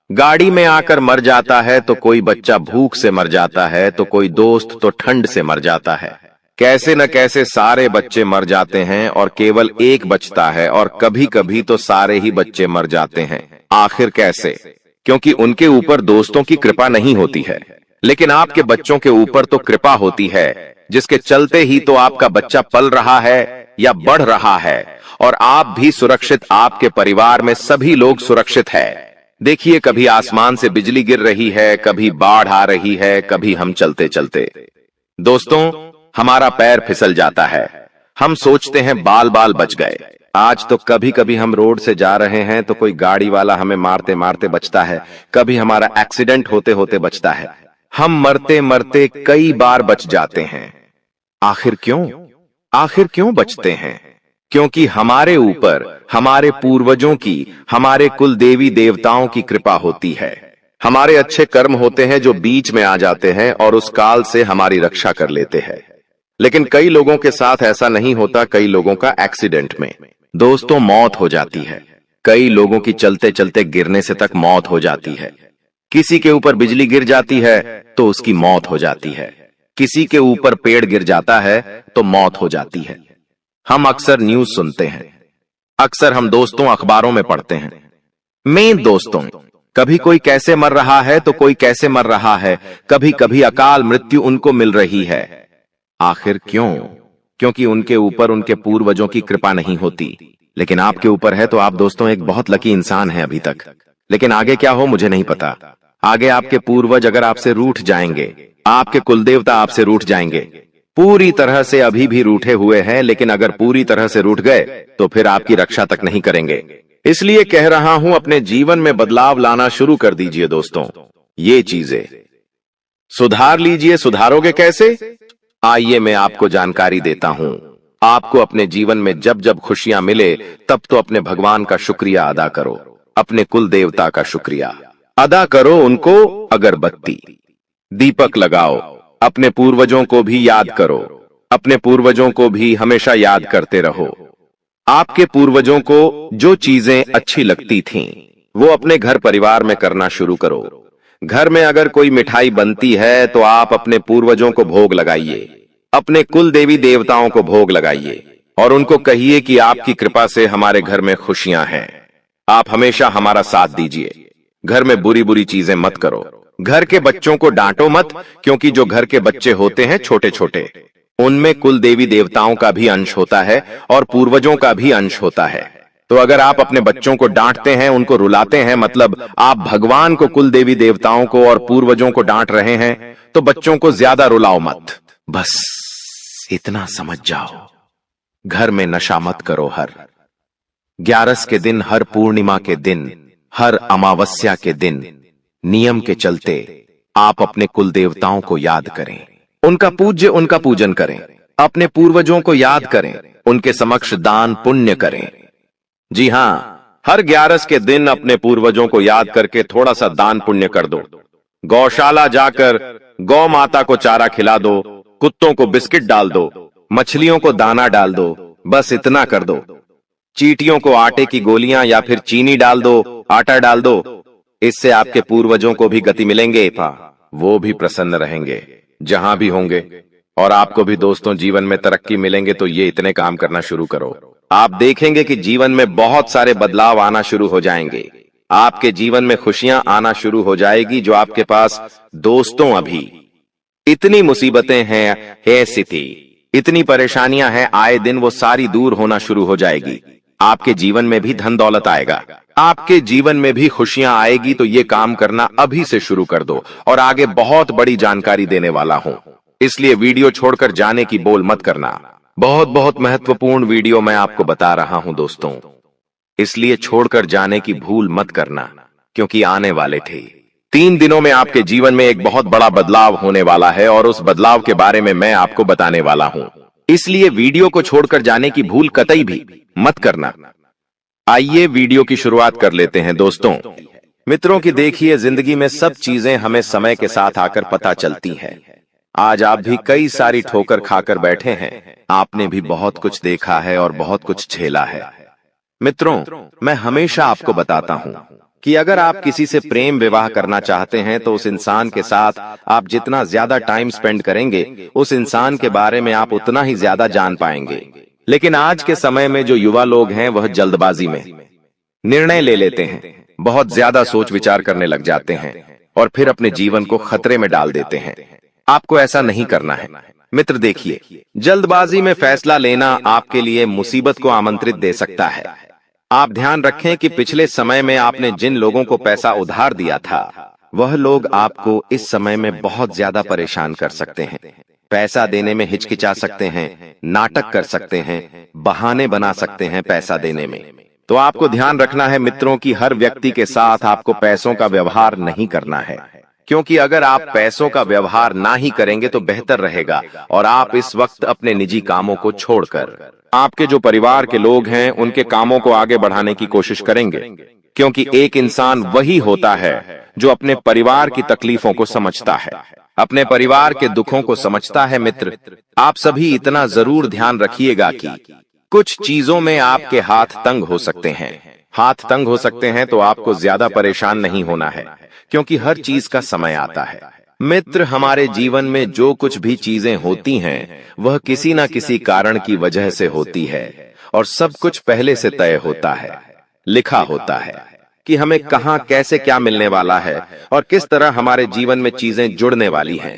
गाड़ी में आकर मर जाता है, तो कोई बच्चा भूख से मर जाता है, तो कोई दोस्त तो ठंड से मर जाता है। कैसे न कैसे सारे बच्चे मर जाते हैं और केवल एक बचता है, और कभी कभी तो सारे ही बच्चे मर जाते हैं। आखिर कैसे? क्योंकि उनके ऊपर दोस्तों की कृपा नहीं होती है, लेकिन आपके बच्चों के ऊपर तो कृपा होती है, जिसके चलते ही तो आपका बच्चा पल रहा है या बढ़ रहा है, और आप भी सुरक्षित, आपके परिवार में सभी लोग सुरक्षित है। देखिए, कभी आसमान से बिजली गिर रही है, कभी बाढ़ आ रही है, कभी हम चलते चलते दोस्तों हमारा पैर फिसल जाता है। हम सोचते हैं बाल बाल बच गए। आज तो कभी कभी हम रोड से जा रहे हैं तो कोई गाड़ी वाला हमें मारते मारते बचता है, कभी हमारा एक्सीडेंट होते होते बचता है। हम मरते मरते कई बार बच जाते हैं। आखिर क्यों? आखिर क्यों बचते हैं? क्योंकि हमारे ऊपर हमारे पूर्वजों की, हमारे कुल देवी देवताओं की कृपा होती है। हमारे अच्छे कर्म होते हैं जो बीच में आ जाते हैं और उस काल से हमारी रक्षा कर लेते हैं। लेकिन कई लोगों के साथ ऐसा नहीं होता। कई लोगों का एक्सीडेंट में दोस्तों मौत हो जाती है। कई लोगों की चलते चलते गिरने से तक मौत हो जाती है। किसी के ऊपर बिजली गिर जाती है तो उसकी मौत हो जाती है। किसी के ऊपर पेड़ गिर जाता है तो मौत हो जाती है। हम अक्सर न्यूज सुनते हैं, अक्सर हम दोस्तों अखबारों में पढ़ते हैं। मैं दोस्तों, कभी कोई कैसे मर रहा है तो कोई कैसे मर रहा है, कभी कभी अकाल मृत्यु उनको मिल रही है। आखिर क्यों? क्योंकि उनके ऊपर उनके पूर्वजों की कृपा नहीं होती। लेकिन आपके ऊपर है तो आप दोस्तों एक बहुत लकी इंसान हैं अभी तक। लेकिन आगे क्या हो मुझे नहीं पता। आगे आपके पूर्वज अगर आपसे रूठ जाएंगे, आपके कुलदेवता आपसे रूठ जाएंगे, पूरी तरह से अभी भी रूठे हुए हैं, लेकिन अगर पूरी तरह से रूठ गए तो फिर आपकी रक्षा तक नहीं करेंगे। इसलिए कह रहा हूं, अपने जीवन में बदलाव लाना शुरू कर दीजिए दोस्तों। ये चीजें सुधार लीजिए। सुधारोगे कैसे? आइए मैं आपको जानकारी देता हूं। आपको अपने जीवन में जब जब खुशियां मिले तब तो अपने भगवान का शुक्रिया अदा करो, अपने कुल देवता का शुक्रिया अदा करो। उनको अगरबत्ती दीपक लगाओ। अपने पूर्वजों को भी याद करो, अपने पूर्वजों को भी हमेशा याद करते रहो। आपके पूर्वजों को जो चीजें अच्छी लगती थीं, वो अपने घर परिवार में करना शुरू करो। घर में अगर कोई मिठाई बनती है तो आप अपने पूर्वजों को भोग लगाइए, अपने कुल देवी देवताओं को भोग लगाइए और उनको कहिए कि आपकी कृपा से हमारे घर में खुशियां हैं। आप हमेशा हमारा साथ दीजिए। घर में बुरी बुरी चीजें मत करो। घर के बच्चों को डांटो मत, क्योंकि जो घर के बच्चे होते हैं छोटे छोटे, उनमें कुल देवी देवताओं का भी अंश होता है और पूर्वजों का भी अंश होता है। तो अगर आप अपने बच्चों को डांटते हैं, उनको रुलाते हैं, मतलब आप भगवान को, कुल देवी देवताओं को और पूर्वजों को डांट रहे हैं, तो बच्चों को ज्यादा रुलाओ मत। बस इतना समझ जाओ। घर में नशा मत करो। हर 11 के दिन, हर पूर्णिमा के दिन, हर अमावस्या के दिन नियम के चलते आप अपने कुल देवताओं को याद करें, उनका पूजन करें, अपने पूर्वजों को याद करें, उनके समक्ष दान पुण्य करें। जी हां, हर 11 के दिन अपने पूर्वजों को याद करके थोड़ा सा दान पुण्य कर दो। गौशाला जाकर गौ माता को चारा खिला दो, कुत्तों को बिस्किट डाल दो, मछलियों को दाना डाल दो। बस इतना कर दो। चींटियों को आटे की गोलियां या फिर चीनी डाल दो, आटा डाल दो। इससे आपके पूर्वजों को भी गति मिलेंगे, वो भी प्रसन्न रहेंगे जहां भी होंगे, और आपको भी दोस्तों जीवन में तरक्की मिलेंगे। तो ये इतने काम करना शुरू करो, आप देखेंगे कि जीवन में बहुत सारे बदलाव आना शुरू हो जाएंगे। आपके जीवन में खुशियां आना शुरू हो जाएगी। जो आपके पास दोस्तों अभी इतनी मुसीबतें हैं, स्थिति इतनी परेशानियां हैं, आए दिन वो सारी दूर होना शुरू हो जाएगी। आपके जीवन में भी धन दौलत आएगा, आपके जीवन में भी खुशियां आएगी। तो ये काम करना अभी से शुरू कर दो, और आगे बहुत बड़ी जानकारी देने वाला हूं, इसलिए वीडियो छोड़कर जाने की बोल मत करना। बहुत बहुत महत्वपूर्ण वीडियो मैं आपको बता रहा हूं दोस्तों, इसलिए छोड़कर जाने की भूल मत करना, क्योंकि आने वाले थे 3 दिनों में आपके जीवन में एक बहुत बड़ा बदलाव होने वाला है, और उस बदलाव के बारे में मैं आपको बताने वाला हूं। इसलिए वीडियो को छोड़कर जाने की भूल कतई भी मत करना। आइए वीडियो की शुरुआत कर लेते हैं दोस्तों। मित्रों की देखिए, जिंदगी में सब चीजें हमें समय के साथ आकर पता चलती हैं। आज आप भी कई सारी ठोकर खाकर बैठे हैं। आपने भी बहुत कुछ देखा है और बहुत कुछ झेला है। मित्रों, मैं हमेशा आपको बताता हूं कि अगर आप किसी से प्रेम विवाह करना चाहते हैं तो उस इंसान के साथ आप जितना ज्यादा टाइम स्पेंड करेंगे, उस इंसान के बारे में आप उतना ही ज्यादा जान पाएंगे। लेकिन आज के समय में जो युवा लोग हैं वह जल्दबाजी में निर्णय ले लेते हैं, बहुत ज्यादा सोच विचार करने लग जाते हैं और फिर अपने जीवन को खतरे में डाल देते हैं। आपको ऐसा नहीं करना है। मित्र देखिए, जल्दबाजी में फैसला लेना आपके लिए मुसीबत को आमंत्रित दे सकता है। आप ध्यान रखें कि पिछले समय में आपने जिन लोगों को पैसा उधार दिया था, वह लोग आपको इस समय में बहुत ज्यादा परेशान कर सकते हैं। पैसा देने में हिचकिचा सकते हैं, नाटक कर सकते हैं, बहाने बना सकते हैं पैसा देने में। तो आपको ध्यान रखना है मित्रों कि हर व्यक्ति के साथ आपको पैसों का व्यवहार नहीं करना है, क्योंकि अगर आप पैसों का व्यवहार ना ही करेंगे तो बेहतर रहेगा और आप इस वक्त अपने निजी कामों को छोड़कर आपके जो परिवार के लोग हैं उनके कामों को आगे बढ़ाने की कोशिश करेंगे, क्योंकि एक इंसान वही होता है जो अपने परिवार की तकलीफों को समझता है, अपने परिवार के दुखों को समझता है। मित्र, आप सभी इतना जरूर ध्यान रखिएगा कि कुछ चीजों में आपके हाथ तंग हो सकते हैं। हाथ तंग हो सकते हैं तो आपको ज्यादा परेशान नहीं होना है, क्योंकि हर चीज का समय आता है। मित्र, हमारे जीवन में जो कुछ भी चीजें होती हैं वह किसी न किसी कारण की वजह से होती है और सब कुछ पहले से तय होता है, लिखा होता है कि हमें कहां कैसे क्या मिलने वाला है और किस तरह हमारे जीवन में चीजें जुड़ने वाली हैं।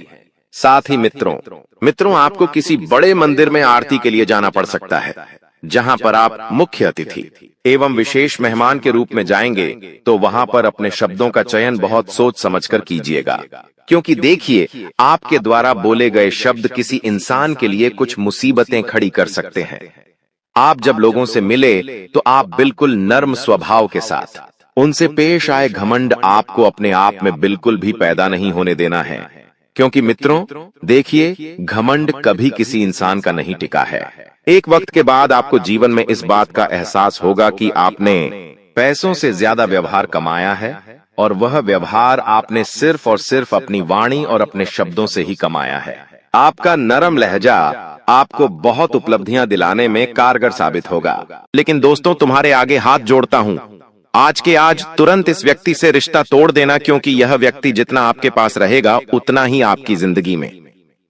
साथ ही मित्रों आपको किसी बड़े मंदिर में आरती के लिए जाना पड़ सकता है, जहां पर आप मुख्य अतिथि एवं विशेष मेहमान के रूप में जाएंगे, तो वहां पर अपने शब्दों का चयन बहुत सोच समझकर कीजिएगा, क्योंकि देखिए, आपके द्वारा बोले गए शब्द किसी इंसान के लिए कुछ मुसीबतें खड़ी कर सकते हैं। आप जब लोगों से मिले तो आप बिल्कुल नर्म स्वभाव के साथ उनसे पेश आए घमंड आपको अपने आप में बिल्कुल भी पैदा नहीं होने देना है, क्योंकि मित्रों देखिए, घमंड कभी किसी इंसान का नहीं टिका है। एक वक्त के बाद आपको जीवन में इस बात का एहसास होगा कि आपने पैसों से ज्यादा व्यवहार कमाया है और वह व्यवहार आपने सिर्फ और सिर्फ अपनी वाणी और अपने शब्दों से ही कमाया है। आपका नरम लहजा आपको बहुत उपलब्धियां दिलाने में कारगर साबित होगा। लेकिन दोस्तों, तुम्हारे आगे हाथ जोड़ता हूं, आज के आज तुरंत इस व्यक्ति से रिश्ता तोड़ देना, क्योंकि यह व्यक्ति जितना आपके पास रहेगा उतना ही आपकी जिंदगी में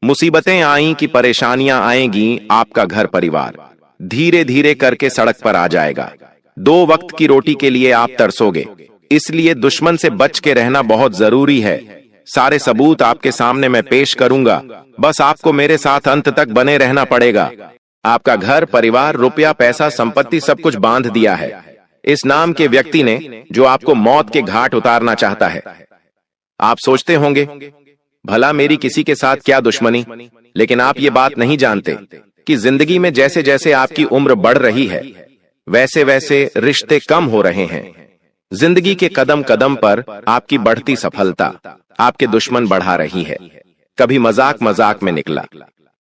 मुसीबतें आई कि परेशानियां आएंगी। आपका घर परिवार धीरे धीरे करके सड़क पर आ जाएगा। 2 वक्त की रोटी के लिए आप तरसोगे, इसलिए दुश्मन से बच के रहना बहुत जरूरी है। सारे सबूत आपके सामने मैं पेश करूंगा, बस आपको मेरे साथ अंत तक बने रहना पड़ेगा। आपका घर परिवार, रुपया, पैसा, संपत्ति सब कुछ बांध दिया है इस नाम के व्यक्ति ने, जो आपको मौत के घाट उतारना चाहता है। आप सोचते होंगे, भला मेरी किसी के साथ क्या दुश्मनी, लेकिन आप ये बात नहीं जानते कि जिंदगी में जैसे जैसे आपकी उम्र बढ़ रही है, वैसे वैसे रिश्ते कम हो रहे हैं। जिंदगी के कदम कदम पर आपकी बढ़ती सफलता आपके दुश्मन बढ़ा रही है। कभी मजाक मजाक में निकला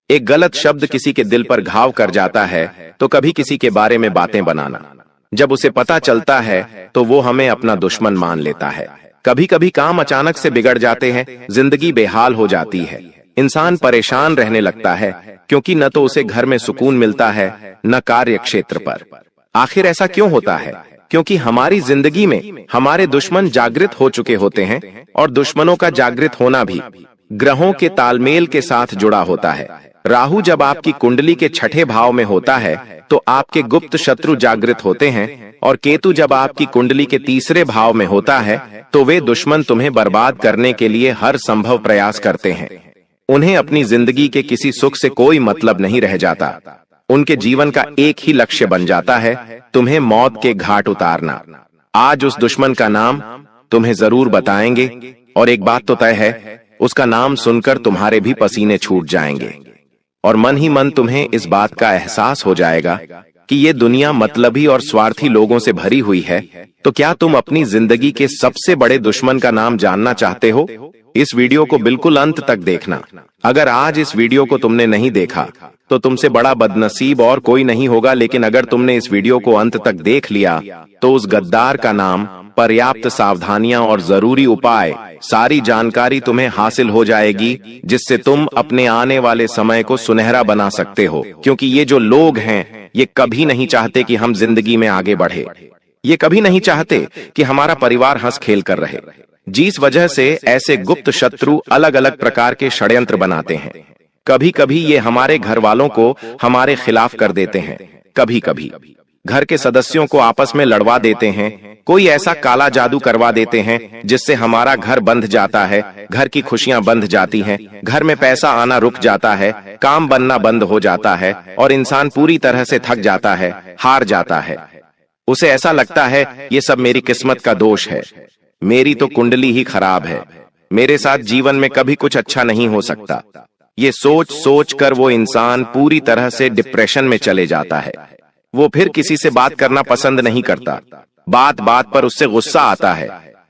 एक गलत शब्द किसी के दिल पर घाव कर जाता है, तो कभी किसी के बारे में बातें बनाना, जब उसे पता चलता है तो वो हमें अपना दुश्मन मान लेता है। कभी कभी काम अचानक से बिगड़ जाते हैं, जिंदगी बेहाल हो जाती है, इंसान परेशान रहने लगता है, क्योंकि न तो उसे घर में सुकून मिलता है न कार्य क्षेत्र पर। आखिर ऐसा क्यों होता है? क्योंकि हमारी जिंदगी में हमारे दुश्मन जागृत हो चुके होते हैं और दुश्मनों का जागृत होना भी ग्रहों के तालमेल के साथ जुड़ा होता है। राहु जब आपकी कुंडली के 6ठे भाव में होता है तो आपके गुप्त शत्रु जागृत होते हैं, और केतु जब आपकी कुंडली के 3रे भाव में होता है तो वे दुश्मन तुम्हें बर्बाद करने के लिए हर संभव प्रयास करते हैं। उन्हें अपनी जिंदगी के किसी सुख से कोई मतलब नहीं रह जाता। उनके जीवन का एक ही लक्ष्य बन जाता है, तुम्हें मौत के घाट उतारना। आज उस दुश्मन का नाम तुम्हें जरूर बताएंगे, और एक बात तो तय है, उसका नाम सुनकर तुम्हारे भी पसीने छूट जाएंगे और मन ही मन तुम्हें इस बात का एहसास हो जाएगा कि ये दुनिया मतलबी और स्वार्थी लोगों से भरी हुई है। तो क्या तुम अपनी जिंदगी के सबसे बड़े दुश्मन का नाम जानना चाहते हो? इस वीडियो को बिल्कुल अंत तक देखना। अगर आज इस वीडियो को तुमने नहीं देखा तो तुमसे बड़ा बदनसीब और कोई नहीं होगा, लेकिन अगर तुमने इस वीडियो को अंत तक देख लिया तो उस गद्दार का नाम पर्याप्त सावधानियां और जरूरी उपाय, सारी जानकारी तुम्हें हासिल हो जाएगी, जिससे तुम अपने आने वाले समय को सुनहरा बना सकते हो। क्योंकि ये जो लोग हैं, ये कभी नहीं चाहते कि हम जिंदगी में आगे बढ़े। ये कभी नहीं चाहते कि हमारा परिवार हंस खेल कर रहे। जिस वजह से ऐसे गुप्त शत्रु अलग अलग प्रकार के षड्यंत्र बनाते हैं। कभी कभी ये हमारे घर वालों को हमारे खिलाफ कर देते हैं, कभी कभी घर के सदस्यों को आपस में लड़वा देते हैं, कोई ऐसा काला जादू करवा देते हैं जिससे हमारा घर बंध जाता है, घर की खुशियां बंध जाती हैं, घर में पैसा आना रुक जाता है, काम बनना बंद हो जाता है और इंसान पूरी तरह से थक जाता है, हार जाता है। उसे ऐसा लगता है ये सब मेरी किस्मत का दोष है, मेरी तो कुंडली ही खराब है, मेरे साथ जीवन में कभी कुछ अच्छा नहीं हो सकता। ये सोच सोच कर वो इंसान पूरी तरह से डिप्रेशन में चले जाता है। वो फिर किसी से बात करना पसंद नहीं करता, बात बात पर उससे गुस्सा आता है,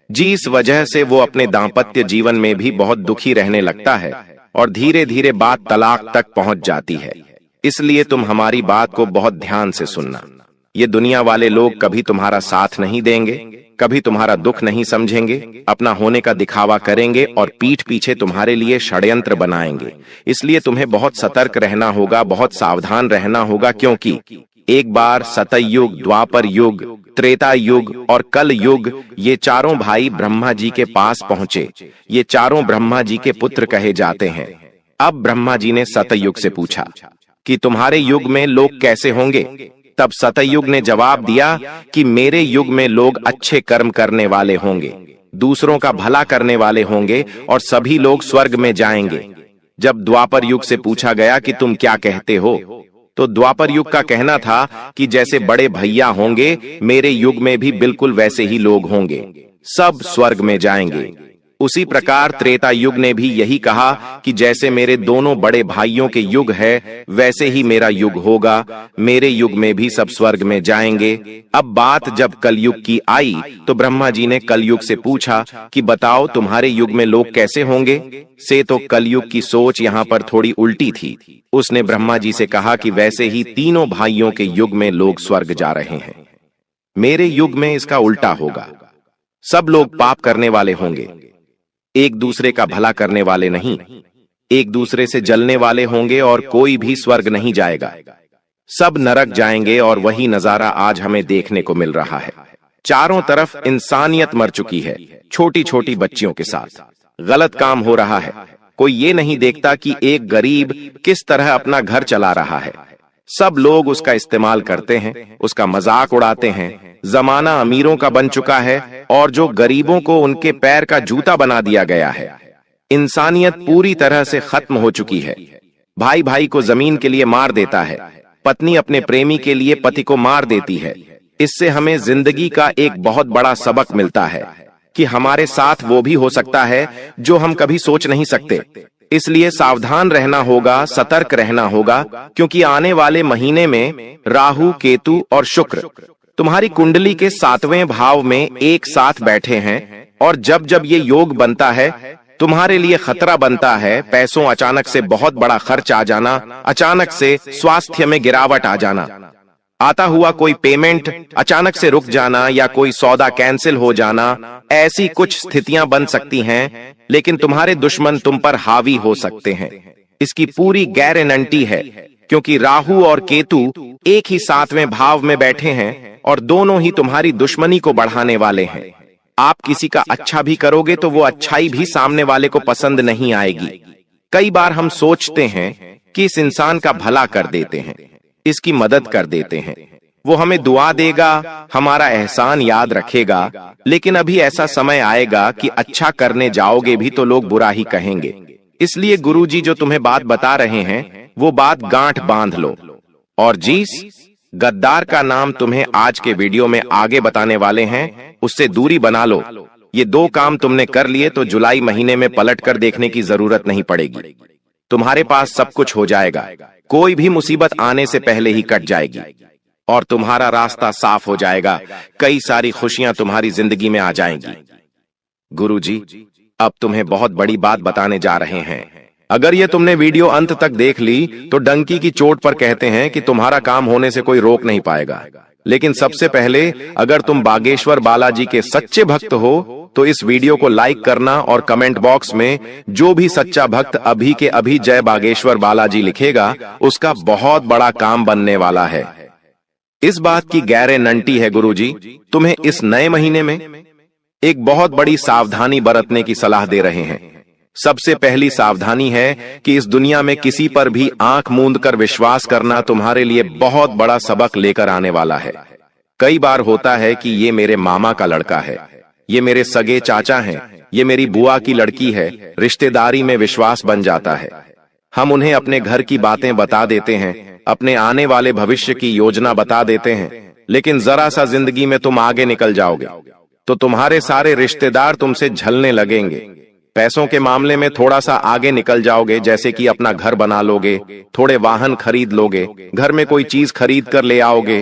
जिस वजह से वो अपने दांपत्य जीवन में भी बहुत दुखी रहने लगता है और धीरे धीरे बात तलाक तक पहुंच जाती है। इसलिए तुम हमारी बात को बहुत ध्यान से सुनना। ये दुनिया वाले लोग कभी तुम्हारा साथ नहीं देंगे, कभी तुम्हारा दुख नहीं समझेंगे, अपना होने का दिखावा करेंगे और पीठ पीछे तुम्हारे लिए षड्यंत्र बनाएंगे। इसलिए तुम्हें बहुत सतर्क रहना होगा, बहुत सावधान रहना होगा, क्योंकि एक बार सतयुग, द्वापर युग, त्रेता युग और कल युग, ये चारों भाई ब्रह्मा जी के पास पहुंचे। ये चारों ब्रह्मा जी के पुत्र कहे जाते हैं। अब ब्रह्मा जी ने सतयुग से पूछा कि तुम्हारे युग में लोग कैसे होंगे? तब सतयुग ने जवाब दिया कि मेरे युग में लोग अच्छे कर्म करने वाले होंगे, दूसरों का भला करने वाले होंगे और सभी लोग स्वर्ग में जाएंगे। जब द्वापर युग से पूछा गया कि तुम क्या कहते हो, तो द्वापर युग का कहना था कि जैसे बड़े भैया होंगे, मेरे युग में भी बिल्कुल वैसे ही लोग होंगे, सब स्वर्ग में जाएंगे। उसी प्रकार त्रेता युग ने भी यही कहा कि जैसे मेरे दोनों बड़े भाइयों के युग है, वैसे ही मेरा युग होगा, मेरे युग में भी सब स्वर्ग में जाएंगे। अब बात जब कलयुग की आई, तो ब्रह्मा जी ने कलयुग से पूछा कि बताओ तुम्हारे युग में लोग कैसे होंगे? से तो कलयुग की सोच यहाँ पर थोड़ी उल्टी थी। उसने ब्रह्मा जी से कहा कि वैसे ही तीनों भाइयों के युग में लोग स्वर्ग जा रहे हैं, मेरे युग में इसका उल्टा होगा। सब लोग पाप करने वाले होंगे, एक दूसरे का भला करने वाले नहीं, एक दूसरे से जलने वाले होंगे और कोई भी स्वर्ग नहीं जाएगा, सब नरक जाएंगे। और वही नजारा आज हमें देखने को मिल रहा है। चारों तरफ इंसानियत मर चुकी है, छोटी छोटी बच्चियों के साथ गलत काम हो रहा है। कोई ये नहीं देखता कि एक गरीब किस तरह अपना घर चला रहा है। सब लोग उसका इस्तेमाल करते हैं, उसका मजाक उड़ाते हैं। जमाना अमीरों का बन चुका है और जो गरीबों को उनके पैर का जूता बना दिया गया है। इंसानियत पूरी तरह से खत्म हो चुकी है। भाई भाई को जमीन के लिए मार देता है, पत्नी अपने प्रेमी के लिए पति को मार देती है। इससे हमें जिंदगी का एक बहुत बड़ा सबक मिलता है कि हमारे साथ वो भी हो सकता है जो हम कभी सोच नहीं सकते। इसलिए सावधान रहना होगा, सतर्क रहना होगा, क्योंकि आने वाले महीने में राहु, केतु और शुक्र तुम्हारी कुंडली के 7वें भाव में एक साथ बैठे हैं। और जब जब ये योग बनता है, तुम्हारे लिए खतरा बनता है। पैसों अचानक से बहुत बड़ा खर्च आ जाना, अचानक से स्वास्थ्य में गिरावट आ जाना, आता हुआ कोई पेमेंट अचानक से रुक जाना या कोई सौदा कैंसिल हो जाना, ऐसी कुछ स्थितियां बन सकती हैं। लेकिन तुम्हारे दुश्मन तुम पर हावी हो सकते हैं, इसकी पूरी गारंटी है, क्योंकि राहु और केतु एक ही 7वें भाव में बैठे हैं और दोनों ही तुम्हारी दुश्मनी को बढ़ाने वाले हैं। आप किसी का अच्छा भी करोगे तो वो अच्छाई भी सामने वाले को पसंद नहीं आएगी। कई बार हम सोचते हैं कि इस इंसान का भला कर देते हैं, इसकी मदद कर देते हैं, वो हमें दुआ देगा, हमारा एहसान याद रखेगा। लेकिन अभी ऐसा समय आएगा कि अच्छा करने जाओगे भी तो लोग बुरा ही कहेंगे। इसलिए गुरुजी जो तुम्हें बात बता रहे हैं, वो बात गांठ बांध लो। और जिस गद्दार का नाम तुम्हें आज के वीडियो में आगे बताने वाले हैं, उससे दूरी बना लो। ये 2 काम तुमने कर लिए तो जुलाई महीने में पलट कर देखने की जरूरत नहीं पड़ेगी। तुम्हारे पास सब कुछ हो जाएगा, कोई भी मुसीबत आने से पहले ही कट जाएगी और तुम्हारा रास्ता साफ हो जाएगा। कई सारी खुशियां तुम्हारी जिंदगी में आ जाएंगी। गुरुजी अब तुम्हें बहुत बड़ी बात बताने जा रहे हैं। अगर ये तुमने वीडियो अंत तक देख ली तो डंकी की चोट पर कहते हैं कि तुम्हारा काम होने से कोई रोक नहीं पाएगा। लेकिन सबसे पहले, अगर तुम बागेश्वर बालाजी के सच्चे भक्त हो तो इस वीडियो को लाइक करना और कमेंट बॉक्स में जो भी सच्चा भक्त अभी के अभी जय बागेश्वर बालाजी लिखेगा उसका बहुत बड़ा काम बनने वाला है। इस बात की गारंटी है गुरुजी, तुम्हें इस नए महीने में एक बहुत बड़ी सावधानी बरतने की सलाह दे रहे हैं। सबसे पहली सावधानी है कि इस दुनिया में किसी पर भी आंख मूंद कर विश्वास करना तुम्हारे लिए बहुत बड़ा सबक लेकर आने वाला है। कई बार होता है कि ये मेरे मामा का लड़का है, ये मेरे सगे चाचा हैं, ये मेरी बुआ की लड़की है, रिश्तेदारी में विश्वास बन जाता है। हम उन्हें अपने घर की बातें बता देते हैं, अपने आने वाले भविष्य की योजना बता देते हैं, लेकिन जरा सा जिंदगी में तुम आगे निकल जाओगे तो तुम्हारे सारे रिश्तेदार तुमसे झलने लगेंगे। पैसों के मामले में थोड़ा सा आगे निकल जाओगे, जैसे कि अपना घर बना लोगे, थोड़े वाहन खरीद लोगे, घर में कोई चीज खरीद कर ले आओगे।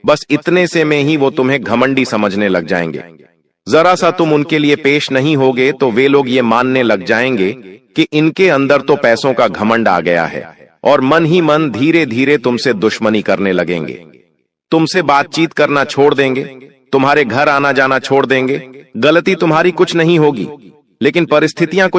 बस इतने से में ही वो तुम्हें घमंडी समझने लग जाएंगे। जरा सा तुम उनके लिए पेश नहीं होगे तो वे लोग ये मानने लग जाएंगे कि इनके अंदर तो पैसों का घमंड आ गया है, और मन ही मन धीरे धीरे तुमसे दुश्मनी करने लगेंगे। तुमसे बातचीत करना छोड़ देंगे, तुम्हारे घर आना जाना छोड़ देंगे। गलती तुम्हारी कुछ नहीं होगी, लेकिन परिस्थितियां कुछ